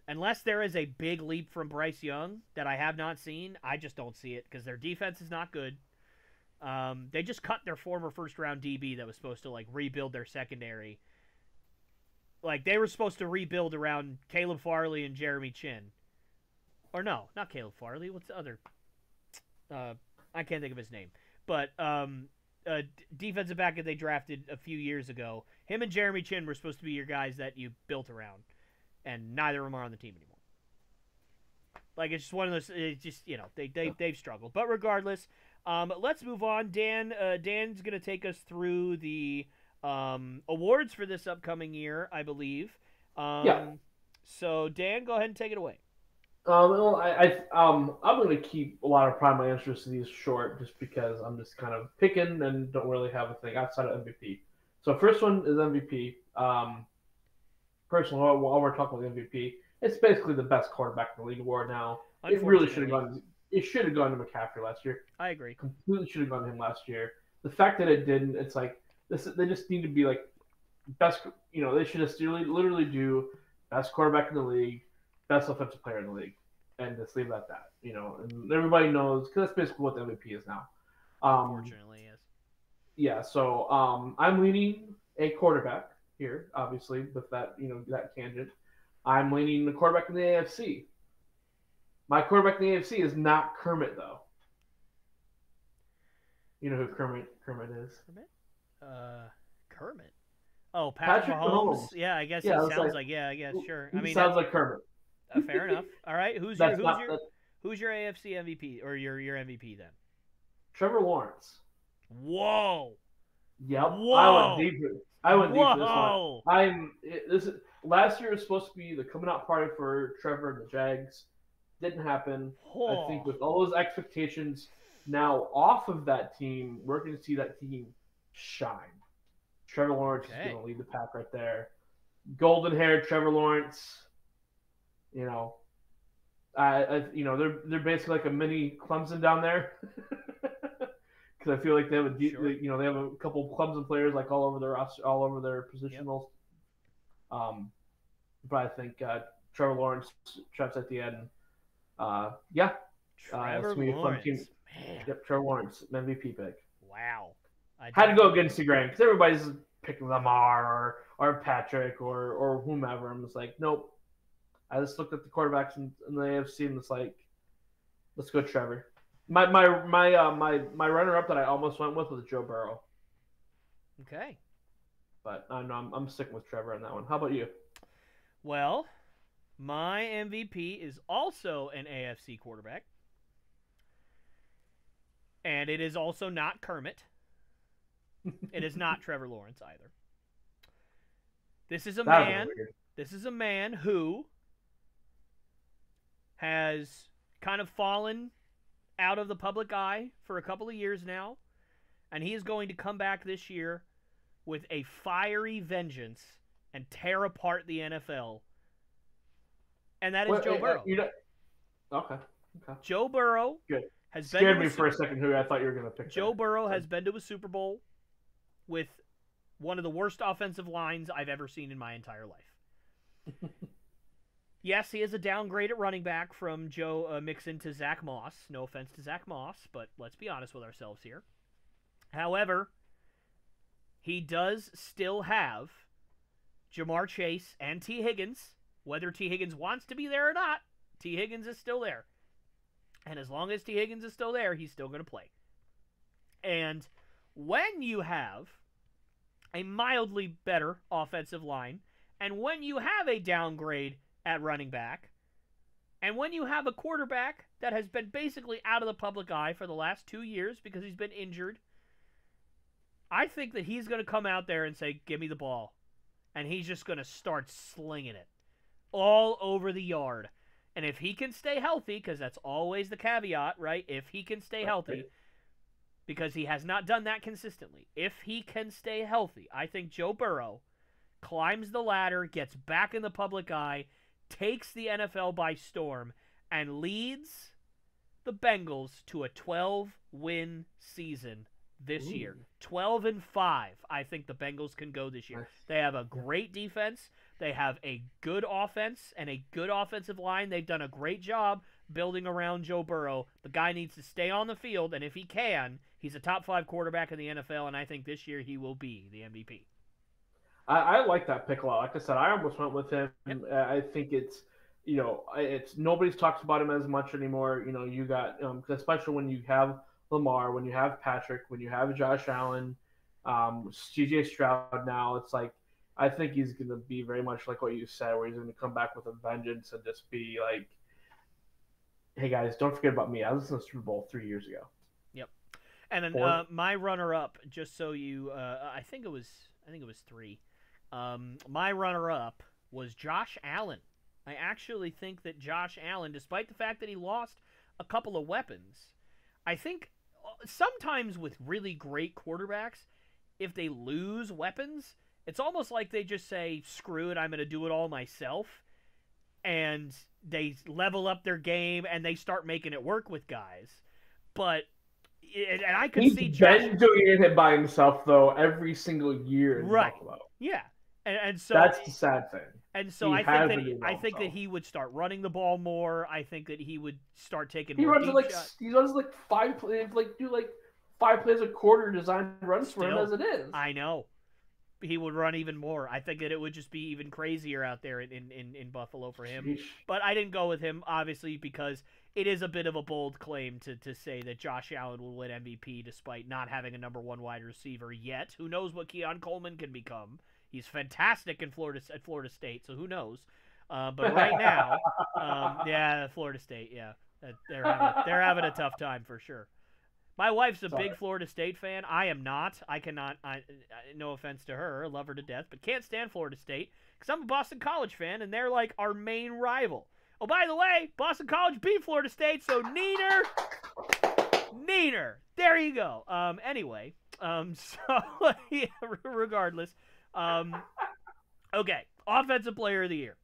unless there is a big leap from Bryce Young that I have not seen, I just don't see it because their defense is not good. They just cut their former first-round DB that was supposed to rebuild their secondary. They were supposed to rebuild around Caleb Farley and Jeremy Chin. Or no, not Caleb Farley. What's the other? I can't think of his name. But defensive back that they drafted a few years ago, him and Jeremy Chin were supposed to be your guys that you built around. And neither of them are on the team anymore. It's just one of those. It's just they've struggled. But regardless, let's move on. Dan's gonna take us through the awards for this upcoming year, I believe. Yeah. So Dan, go ahead and take it away. Well, I'm going to keep a lot of primary answers to these short, just because I'm just kind of picking and don't really have a thing outside of MVP. So first one is MVP. Personally, while we're talking about the MVP, it's basically the best quarterback in the league award now. It really should have gone. It should have gone to McCaffrey last year. I agree. Completely should have gone to him last year. The fact that it didn't, it's like this. They just need to be best. They should just literally do best quarterback in the league, best offensive player in the league, and just leave it at that. And everybody knows because that's basically what the MVP is now. Unfortunately, yes. Yeah. So I'm leaning a quarterback here, obviously, with that that tangent. I'm leaning the quarterback in the AFC. My quarterback in the AFC is not Kermit, though. You know who Kermit is? Kermit? Oh, Patrick Mahomes? Yeah, I guess it sounds like I guess, sure. He sounds like Kermit. Fair enough. All right, who's your AFC MVP, or your MVP then? Trevor Lawrence. Whoa. Yep. Whoa. I went deep for this one. Last year was supposed to be the coming out party for Trevor and the Jags. Didn't happen. I think with all those expectations now off of that team, we're going to see that team shine. Trevor Lawrence is going to lead the pack right there. Golden-haired Trevor Lawrence. They're basically like a mini Clemson down there. Because I feel like they have they have a couple of Clemson players all over their roster, all over their positionals. Yep. But I think Trevor Lawrence traps at the end. Trevor Lawrence. Man. Yep, Trevor Lawrence, MVP pick. Wow. Had to go against the grain because everybody's picking Lamar or Patrick or whomever. I'm just like, nope. I just looked at the quarterbacks in the AFC and it's like, let's go Trevor. My runner up that I almost went with was Joe Burrow. Okay. But I'm sticking with Trevor on that one. How about you? Well, my MVP is also an AFC quarterback. And it is also not Kermit. It is not Trevor Lawrence either. This is a man who has kind of fallen out of the public eye for a couple of years now, and he is going to come back this year with a fiery vengeance and tear apart the NFL. And that is Joe Burrow. Okay. Joe Burrow Good. has Scared been me for a second. Who I thought you were going to pick. Joe Burrow has been to a Super Bowl with one of the worst offensive lines I've ever seen in my entire life. Yes, he is a downgrade at running back from Joe Mixon to Zach Moss. No offense to Zach Moss, but let's be honest with ourselves here. However, he does still have Jamar Chase and T. Higgins. Whether T. Higgins wants to be there or not, T. Higgins is still there. And as long as T. Higgins is still there, he's still going to play. And when you have a mildly better offensive line, and when you have a downgrade at running back, and when you have a quarterback that has been basically out of the public eye for the last 2 years because he's been injured, I think that he's going to come out there and say, give me the ball. And he's just going to start slinging it all over the yard. And if he can stay healthy, because that's always the caveat, right? If he can stay healthy, because he has not done that consistently. If he can stay healthy, I think Joe Burrow climbs the ladder, gets back in the public eye, takes the NFL by storm, and leads the Bengals to a 12-win season this year. 12-5, I think the Bengals can go this year. They have a great defense. They have a good offense and a good offensive line. They've done a great job building around Joe Burrow. The guy needs to stay on the field, and if he can, he's a top 5 quarterback in the NFL, and I think this year he will be the MVP. I like that pick a lot. Like I said, I almost went with him. Yep. I think it's nobody's talks about him as much anymore. You got especially when you have Lamar, when you have Patrick, when you have Josh Allen, CJ Stroud. Now it's like I think he's going to be very much like what you said, where he's going to come back with a vengeance and just be like, "Hey guys, don't forget about me. I was in the Super Bowl 3 years ago." Yep. And then my runner-up, just so you, I think it was 3. My runner-up was Josh Allen. I actually think that Josh Allen, despite the fact that he lost a couple of weapons, I think sometimes with really great quarterbacks, if they lose weapons, it's almost like they just say, screw it, I'm going to do it all myself. And they level up their game and they start making it work with guys. But, and I could see Josh been doing it by himself, though, every single year in Buffalo. Yeah. And so that's the sad thing. And so I think that he would start running the ball more. I think that he would start taking more deep shots. He runs like 5 plays, do 5 plays a quarter designed runs for him as it is. I know. He would run even more. I think that it would just be even crazier out there in Buffalo for him. Sheesh. But I didn't go with him, obviously, because it is a bit of a bold claim to say that Josh Allen will win MVP despite not having a number 1 wide receiver yet. Who knows what Keon Coleman can become? He's fantastic at Florida State, so who knows? But right now, Florida State, they're having a tough time for sure. My wife's a big Florida State fan. I am not. I cannot. No offense to her, love her to death, but can't stand Florida State because I'm a Boston College fan, and they're like our main rival. Oh, by the way, Boston College beat Florida State, so neener. There you go. Anyway, regardless. Okay, Offensive Player of the Year.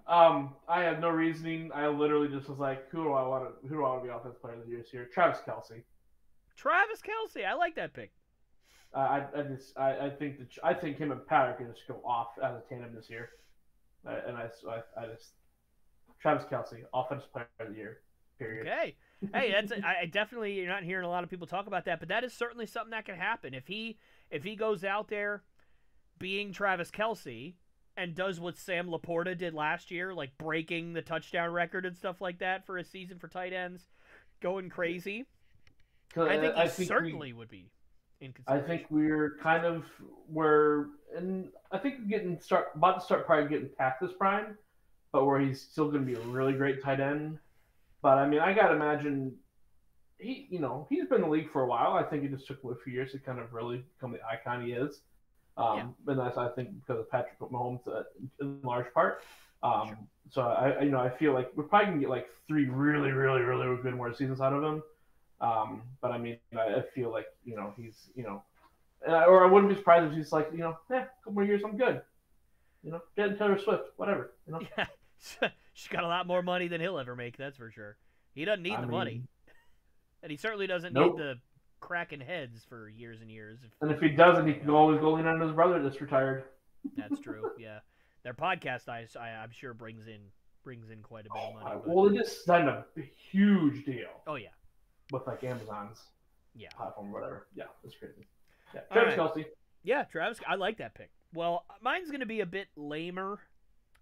I have no reasoning. I literally just was like, who do I want to be Offensive Player of the Year this year? Travis Kelce. Travis Kelce, I like that pick. I think him and Patrick can just go off as a tandem this year, Travis Kelce, Offensive Player of the Year. Period. Okay. Hey, I definitely, you're not hearing a lot of people talk about that, but that is certainly something that can happen if he goes out there being Travis Kelce and does what Sam Laporta did last year, like breaking the touchdown record and stuff like that for a season for tight ends, going crazy. I think he certainly would be in consideration. I think I think about to start probably getting past this prime, but where he's still going to be a really great tight end. But I mean, I gotta imagine he's been in the league for a while. I think it just took him a few years to kind of really become the icon he is. And that's, I think, because of Patrick Mahomes in large part. Sure. So I feel like we're probably gonna get like 3 really, really, really good more seasons out of him. But I mean, I feel like he's or I wouldn't be surprised if he's like a couple more years I'm good. Get Taylor Swift, whatever. Yeah. She's got a lot more money than he'll ever make. That's for sure. He doesn't need the money. And he certainly doesn't Nope. need the cracking heads for years and years. And if he doesn't, he can always go lean on his brother that's retired. That's true. Yeah, their podcast, I'm sure brings in quite a bit of money. Well, they just signed a huge deal. Oh yeah, with like Amazon's platform or whatever. Yeah, that's crazy. Yeah, Travis Kelce. Yeah, Travis. I like that pick. Well, mine's gonna be a bit lamer.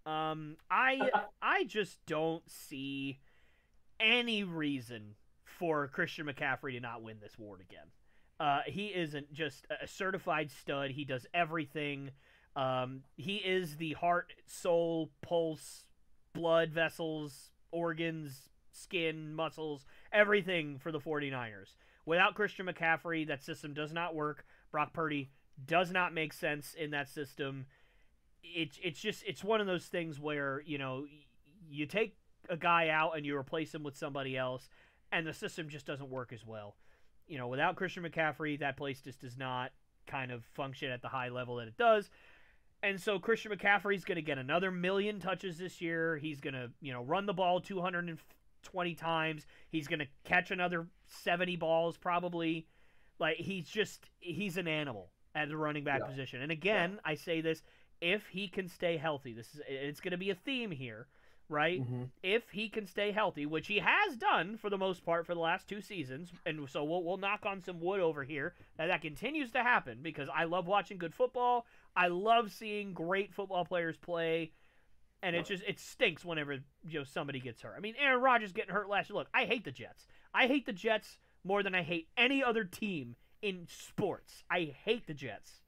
I just don't see any reason for Christian McCaffrey to not win this award again. He isn't just a certified stud. He does everything. He is the heart, soul, pulse, blood vessels, organs, skin, muscles, everything for the 49ers. Without Christian McCaffrey, that system does not work. Brock Purdy does not make sense in that system. It's one of those things where, you take a guy out and you replace him with somebody else, and the system just doesn't work as well. Without Christian McCaffrey, that place just does not kind of function at the high level that it does. And so Christian McCaffrey's going to get another 1,000,000 touches this year. He's going to, run the ball 220 times. He's going to catch another 70 balls probably. Like, he's an animal at the running back position. And again, I say this, if he can stay healthy, it's going to be a theme here, right? Mm-hmm. If he can stay healthy, which he has done for the most part for the last 2 seasons, and so we'll knock on some wood over here that continues to happen, because I love watching good football. I love seeing great football players play, and it stinks whenever somebody gets hurt. I mean, Aaron Rodgers getting hurt last year. Look, I hate the Jets. I hate the Jets more than I hate any other team in sports. I hate the Jets.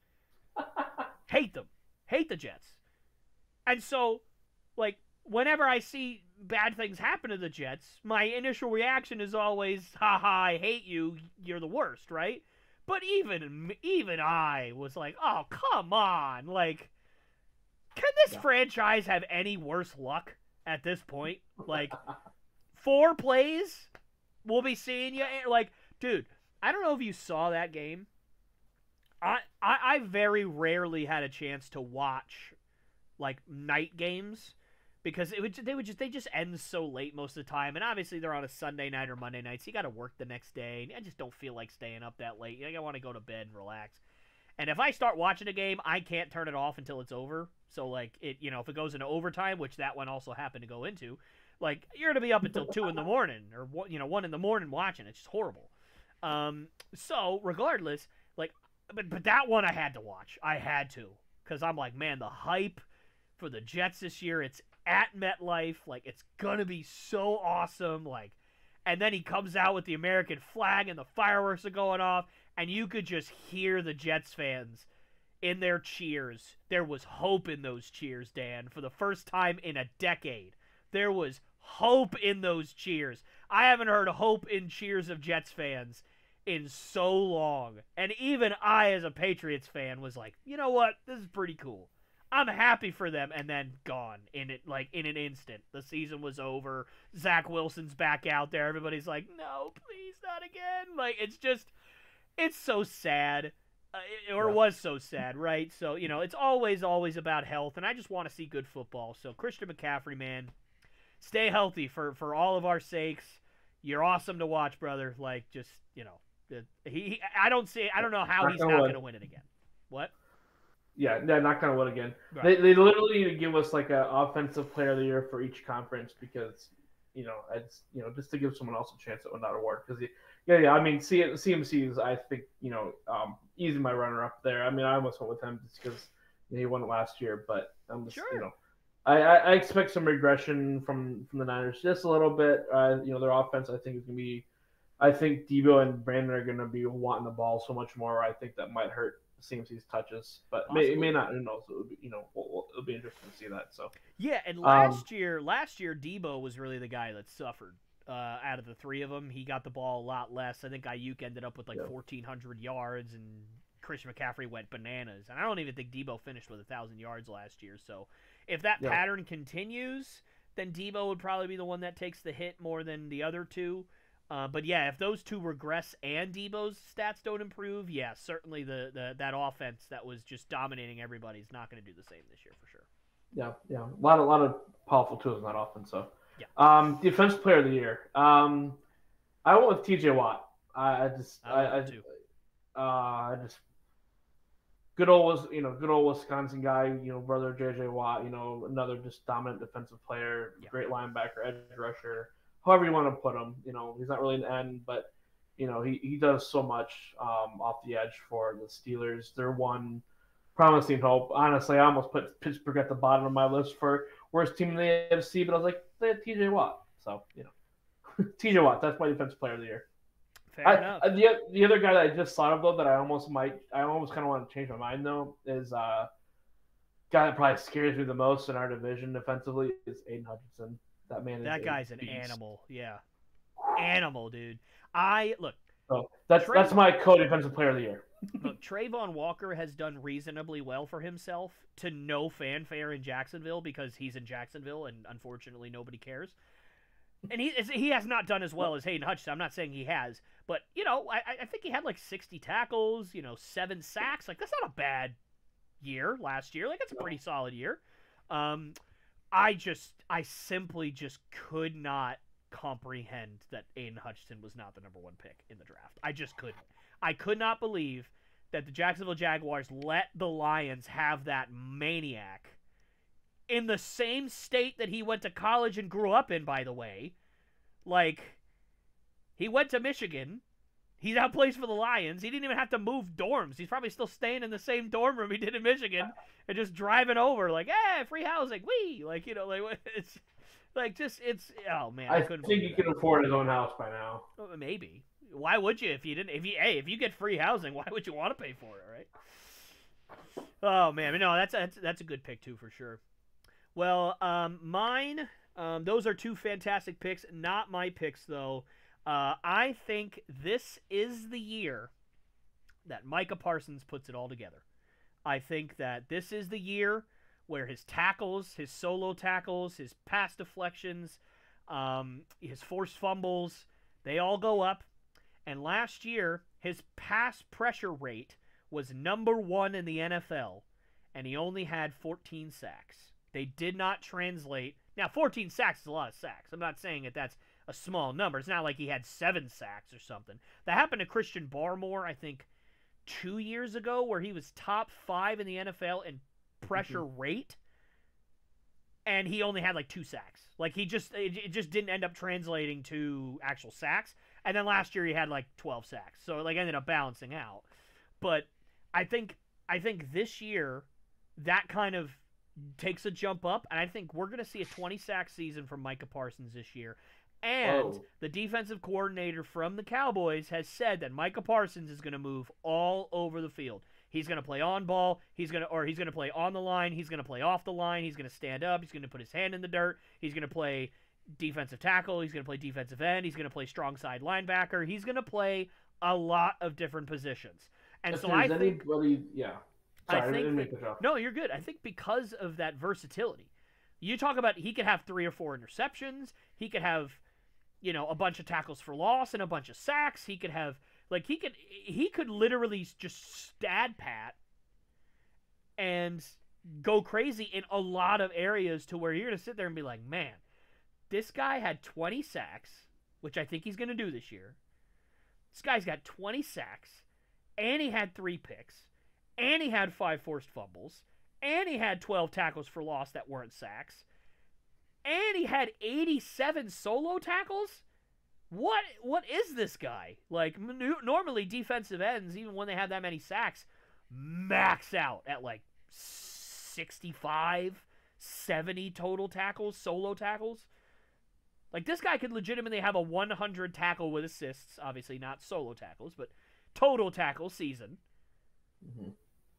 Hate them. Hate the Jets. And so, like, whenever I see bad things happen to the Jets, my initial reaction is always, haha, I hate you, you're the worst, right? But even I was like, oh, come on. Like, can this franchise have any worse luck at this point? Like, 4 plays, we'll be seeing you. Like, dude, I don't know if you saw that game. I very rarely had a chance to watch, like, night games, because they just end so late most of the time, and obviously they're on a Sunday night or Monday night, so you got to work the next day, and I just don't feel like staying up that late. I want to go to bed and relax. And if I start watching a game, I can't turn it off until it's over. So, like, if it goes into overtime, which that one also happened to go into, like, you're gonna be up until 2 in the morning or 1 in the morning watching. It's just horrible. So regardless, like, but that one I had to watch. I had to, because I'm like, man, the hype for the Jets this year. It's at MetLife, like, it's gonna be so awesome, like, and then he comes out with the American flag and the fireworks are going off, and you could just hear the Jets fans in their cheers. There was hope in those cheers, Dan, for the first time in a decade. There was hope in those cheers. I haven't heard hope in cheers of Jets fans in so long, and even I, as a Patriots fan, was like, you know what, this is pretty cool. I'm happy for them, and then gone in an instant. The season was over. Zach Wilson's back out there. Everybody's like, no, please, not again. Like, it's so sad, or was so sad, right? So, it's always about health, and I just want to see good football. So, Christian McCaffrey, man, stay healthy for all of our sakes. You're awesome to watch, brother. Like, just, I don't know how he's not going to win it again. What? Yeah, they're not going to win again. Right. They literally need to give us like an offensive player of the year for each conference, because, it's just to give someone else a chance at that award. Because I mean, CMC is, I think, easy my runner up there. I mean, I almost went with him just because he won it last year, but I'm just I expect some regression from the Niners just a little bit. Their offense, I think, is going to be. I think Debo and Brandon are going to be wanting the ball so much more. I think that might hurt CMC's touches, but it may not. Who knows? It'll be interesting to see that. So yeah, and last year Debo was really the guy that suffered out of the 3 of them. He got the ball a lot less. I think Ayuk ended up with 1,400 yards, and Christian McCaffrey went bananas. And I don't even think Debo finished with 1,000 yards last year. So if that pattern continues, then Debo would probably be the one that takes the hit more than the other 2. But yeah, if those 2 regress and Debo's stats don't improve, yeah, certainly that offense that was just dominating everybody is not going to do the same this year for sure. Yeah, a lot of powerful tools in that offense. So, yeah. Defensive player of the year. I went with T.J. Watt. I just good old Wisconsin guy. Brother J.J. Watt. Another just dominant defensive player, great linebacker, edge rusher, however you want to put him. He's not really an end, but he does so much off the edge for the Steelers. They're one promising hope. Honestly, I almost put Pittsburgh at the bottom of my list for worst team in the AFC, but I was like, they had T.J. Watt, so T.J. Watt. That's my defensive player of the year. Fair enough. The other guy that I just thought of though that I almost kind of want to change my mind though is guy that probably scares me the most in our division defensively is Aiden Hutchinson. That guy's an beast. animal. Yeah, animal, dude. Look. So that's my co-defensive player of the year. Look, Trayvon Walker has done reasonably well for himself to no fanfare in Jacksonville because he's in Jacksonville and unfortunately nobody cares. And he has not done as well as Hayden Hutchinson. I'm not saying he has, but I think he had like 60 tackles, 7 sacks. Like that's not a bad year last year. Like that's a pretty solid year. I simply just could not comprehend that Aiden Hutchinson was not the number 1 pick in the draft. I just couldn't. I could not believe that the Jacksonville Jaguars let the Lions have that maniac in the same state that he went to college and grew up in, by the way. Like, he went to Michigan. He now plays for the Lions. He didn't even have to move dorms. He's probably still staying in the same dorm room he did in Michigan and just driving over like, hey, free housing, wee! Like, it's like it's oh man. I think he can afford his own house by now. Maybe. Why would you if you didn't? If you get free housing, why would you want to pay for it, right? Oh man, no, that's a good pick too for sure. Well, mine, those are 2 fantastic picks. Not my picks, though. I think this is the year that Micah Parsons puts it all together. I think that this is the year where his tackles, his solo tackles, his pass deflections, his forced fumbles, they all go up. And last year, his pass pressure rate was number 1 in the NFL, and he only had 14 sacks. They did not translate. Now, 14 sacks is a lot of sacks. I'm not saying that that's a small number. It's not like he had 7 sacks or something. That happened to Christian Barmore, I think, 2 years ago, where he was top 5 in the NFL in pressure rate, and he only had like 2 sacks. Like it just didn't end up translating to actual sacks. And then last year he had like 12 sacks, so it like ended up balancing out. But I think this year that kind of takes a jump up, and I think we're going to see a 20-sack season from Micah Parsons this year. And the defensive coordinator from the Cowboys has said that Micah Parsons is going to move all over the field. He's going to play on ball, he's going to play on the line, he's going to play off the line, he's going to stand up, he's going to put his hand in the dirt, he's going to play defensive tackle, he's going to play defensive end, he's going to play strong side linebacker, he's going to play a lot of different positions. And so I think no, you're good. I think because of that versatility, you talk about he could have 3 or 4 interceptions. He could have, a bunch of tackles for loss and a bunch of sacks. He could have, he could literally just stat pat and go crazy in a lot of areas to where you're going to sit there and be like, man, this guy had 20 sacks, which I think he's going to do this year. This guy's got 20 sacks, and he had 3 picks. And he had 5 forced fumbles. And he had 12 tackles for loss that weren't sacks. And he had 87 solo tackles? What is this guy? Like, normally defensive ends, even when they have that many sacks, max out at like 65, 70 total tackles, solo tackles. Like, this guy could legitimately have a 100 tackle with assists, obviously not solo tackles, but total tackle season.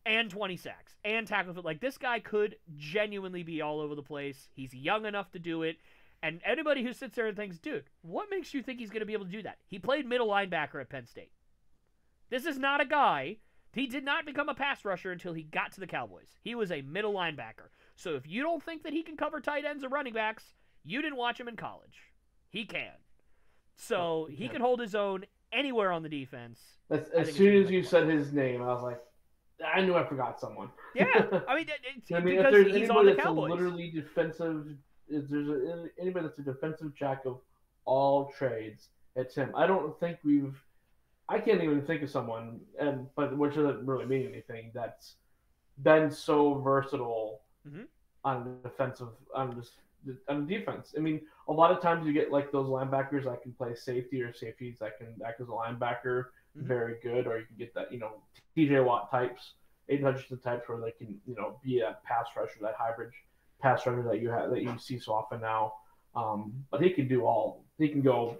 And 20 sacks and tackles. Like, this guy could genuinely be all over the place. He's young enough to do it. And anybody who sits there and thinks, dude, what makes you think he's going to be able to do that? He played middle linebacker at Penn State. This is not a guy. He did not become a pass rusher until he got to the Cowboys. He was a middle linebacker. So if you don't think that he can cover tight ends or running backs, you didn't watch him in college. He can. So he can hold his own anywhere on the defense. As soon as you said his name, I was like, I knew I forgot someone. Yeah, I mean, because he's on the Cowboys. Literally defensive. If there's anybody that's a defensive jack of all trades, it's him. I don't think I can't even think of someone, but which doesn't really mean anything, that's been so versatile Mm-hmm. on defensive on defense. I mean, a lot of times you get like those linebackers that can play safety or safeties that can act as a linebacker Mm-hmm. very good, or you can get that T.J. Watt types, Aiden Hutchinson types where they can be a pass rusher, that hybrid pass rusher that you see so often now. But he can do all. He can go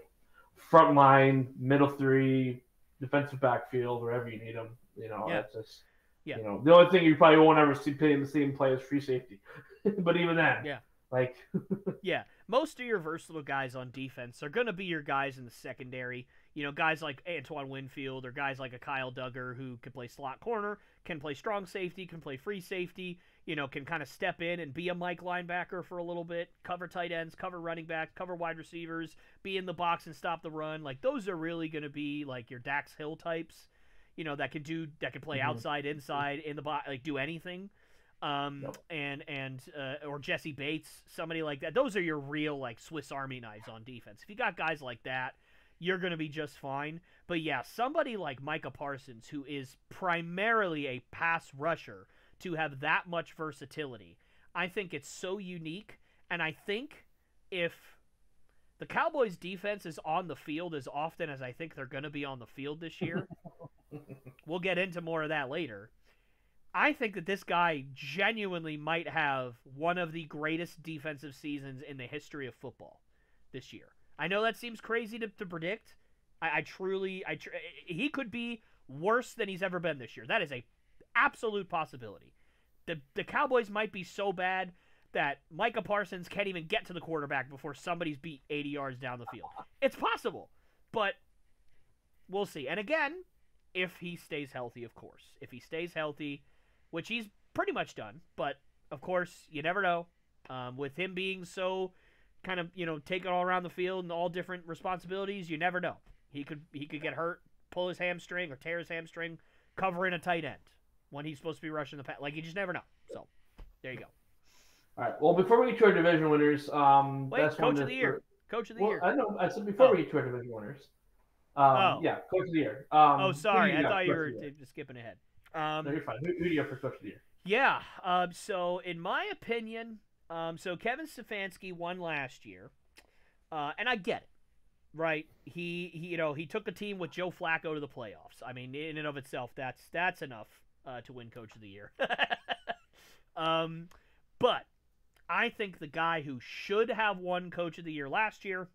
front line, middle three, defensive backfield, wherever you need him. Yeah. That's just Yeah. the only thing you probably won't ever see in the same play is free safety. But even then, Yeah. like Yeah, most of your versatile guys on defense are going to be your guys in the secondary. Guys like Antoine Winfield or guys like a Kyle Duggar who can play slot corner, can play strong safety, can play free safety, can kind of step in and be a Mike linebacker for a little bit, cover tight ends, cover running backs, cover wide receivers, be in the box and stop the run. Like, those are really going to be like your Dax Hill types, that can play outside, inside, in the box, like do anything. Or Jesse Bates, somebody like that. Those are your real like Swiss Army knives on defense. If you got guys like that, you're going to be just fine. But yeah, somebody like Micah Parsons, who is primarily a pass rusher, to have that much versatility, I think it's so unique. And I think if the Cowboys defense is on the field as often as I think they're going to be on the field this year, we'll get into more of that later. I think that this guy genuinely might have one of the greatest defensive seasons in the history of football this year. I know that seems crazy to predict. He could be worse than he's ever been this year. That is a absolute possibility. The Cowboys might be so bad that Micah Parsons can't even get to the quarterback before somebody's beat 80 yards down the field. It's possible, but we'll see. And again, if he stays healthy, of course. If he stays healthy, which he's pretty much done, but of course, you never know. With him being so kind of, taking all around the field and all different responsibilities, you never know. He could get hurt, pull his hamstring or tear his hamstring, covering a tight end when he's supposed to be rushing the pass. Like, you just never know. So, there you go. All right. Well, before we get to our division winners, that's Coach of the Year. Coach of the Year. I know. I said before we get to our division winners. Yeah, Coach of the Year. Sorry. I thought you were just skipping ahead. No, you're fine. Who do you have for Coach of the Year? Yeah. So, in my opinion, so Kevin Stefanski won last year, and I get it, right? He took a team with Joe Flacco to the playoffs. I mean, in and of itself, that's enough to win Coach of the Year. But I think the guy who should have won Coach of the Year last year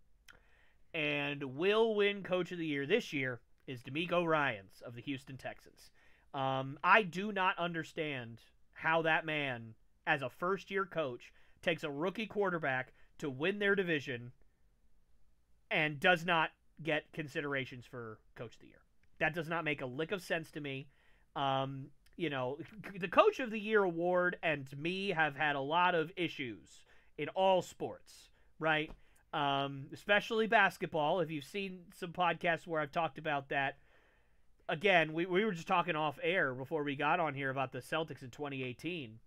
and will win Coach of the Year this year is DeMeco Ryans of the Houston Texans. I do not understand how that man, as a first-year coach, takes a rookie quarterback to win their division and does not get considerations for Coach of the Year. That does not make a lick of sense to me. The Coach of the Year award and me have had a lot of issues in all sports, right? Especially basketball. If you've seen some podcasts where I've talked about that, again, we were just talking off air before we got on here about the Celtics in 2018.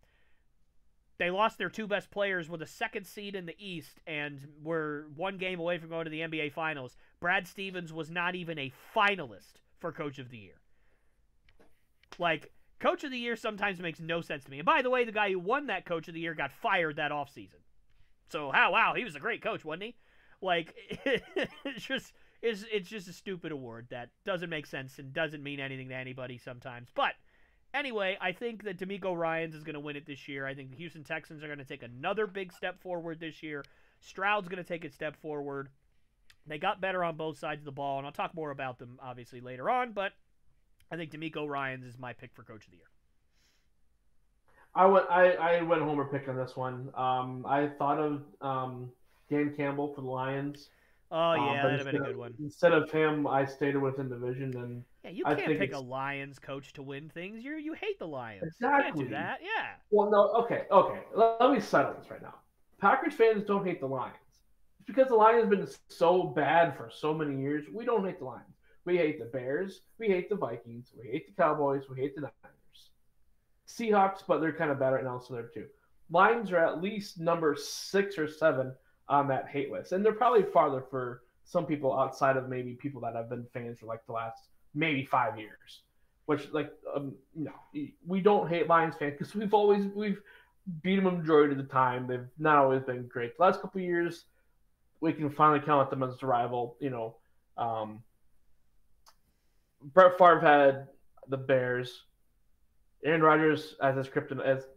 They lost their two best players with a second seed in the East and were one game away from going to the NBA Finals. Brad Stevens was not even a finalist for Coach of the Year. Like, Coach of the Year sometimes makes no sense to me. And by the way, the guy who won that Coach of the Year got fired that offseason. So, wow, he was a great coach, wasn't he? Like, it's just a stupid award that doesn't make sense and doesn't mean anything to anybody sometimes. But anyway, I think that DeMeco Ryans is going to win it this year. I think the Houston Texans are going to take another big step forward this year. Stroud's going to take a step forward. They got better on both sides of the ball, and I'll talk more about them, obviously, later on. But I think DeMeco Ryans is my pick for Coach of the Year. I went homer pick on this one. I thought of Dan Campbell for the Lions. Oh, yeah, that'd have been a good one. Instead of him, I stayed within division. And yeah, you can't pick a Lions coach to win things. You hate the Lions. Exactly. You can't do that, yeah. Well, no, okay. Let me settle this right now. Packers fans don't hate the Lions. It's because the Lions have been so bad for so many years. We don't hate the Lions. We hate the Bears. We hate the Vikings. We hate the Cowboys. We hate the Niners. Seahawks, but they're kind of bad right now, so they're too. Lions are at least number 6 or 7 on that hate list, and they're probably farther for some people outside of maybe people that have been fans for like the last maybe 5 years. Which no, we don't hate Lions fans because we've beat them a majority of the time. They've not always been great. The last couple of years, we can finally count them as a rival. Brett Favre had the Bears. Aaron Rodgers as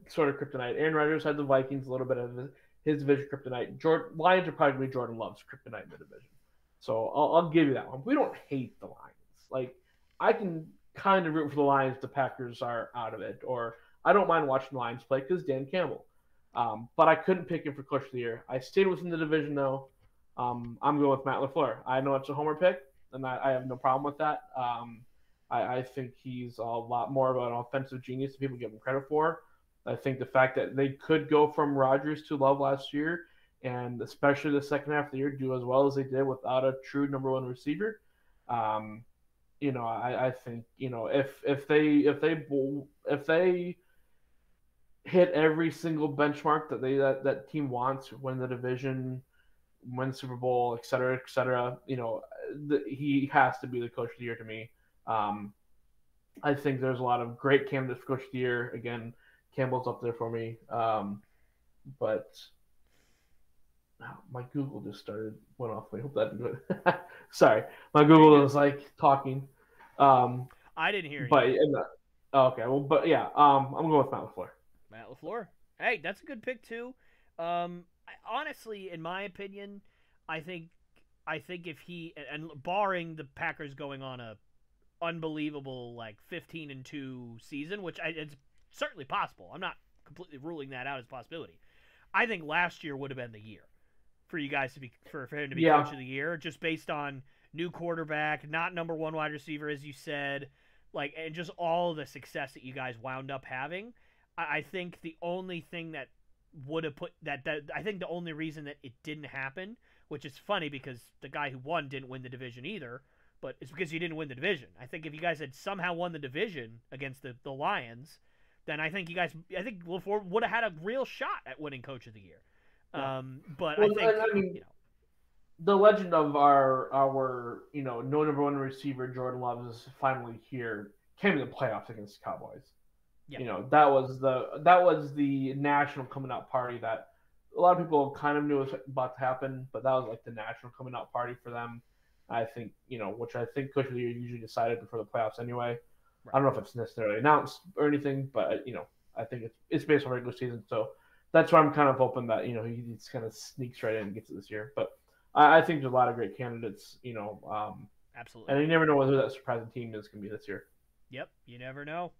sort of kryptonite. Aaron Rodgers had the Vikings, a little bit of his division kryptonite. Lions are probably Jordan Love's kryptonite in the division. So I'll give you that one. We don't hate the Lions. Like, I can kind of root for the Lions. The Packers are out of it, or I don't mind watching the Lions play because Dan Campbell. But I couldn't pick him for Coach of the Year. I stayed within the division though. I'm going with Matt LaFleur. I know it's a homer pick, and I have no problem with that. I think he's a lot more of an offensive genius than people give him credit for. I think the fact that they could go from Rodgers to Love last year, and especially the second half of the year, do as well as they did without a true number one receiver. I think if they hit every single benchmark that team wants, win the division, win the Super Bowl, et cetera, he has to be the Coach of the Year to me. I think there's a lot of great candidates for Coach of the Year. Again, Campbell's up there for me. But my Google just went off. I hope that didn't. Sorry, my Google was like talking. I didn't hear you. Okay, well, but yeah, I'm going with Matt LaFleur. Matt LaFleur. Hey, that's a good pick too. Honestly, in my opinion, I think if he, and barring the Packers going on a unbelievable 15-2 season, which it's certainly possible. I'm not completely ruling that out as a possibility. I think last year would have been the year for you guys to be for him to be Coach of the Year, just based on new quarterback, not number one wide receiver as you said, and just all the success that you guys wound up having. I think the only thing that would have put that I think the only reason that it didn't happen, which is funny because the guy who won didn't win the division either, but it's because you didn't win the division. I think if you guys had somehow won the division against the Lions, then I think LaFleur would have had a real shot at winning Coach of the Year. But I think the legend of our no number one receiver Jordan Love is finally here. Came in the playoffs against the Cowboys. Yeah. That was the national coming out party that a lot of people kind of knew was about to happen, but that was like the national coming out party for them. I think, which I think Coach of the Year usually decided before the playoffs anyway. Right. I don't know if it's necessarily announced or anything, but I think it's based on regular season, so that's why I'm kind of hoping that he just kind of sneaks right in and gets it this year. But I think there's a lot of great candidates, absolutely, and you never know whether that surprising team is going to be this year. Yep, you never know.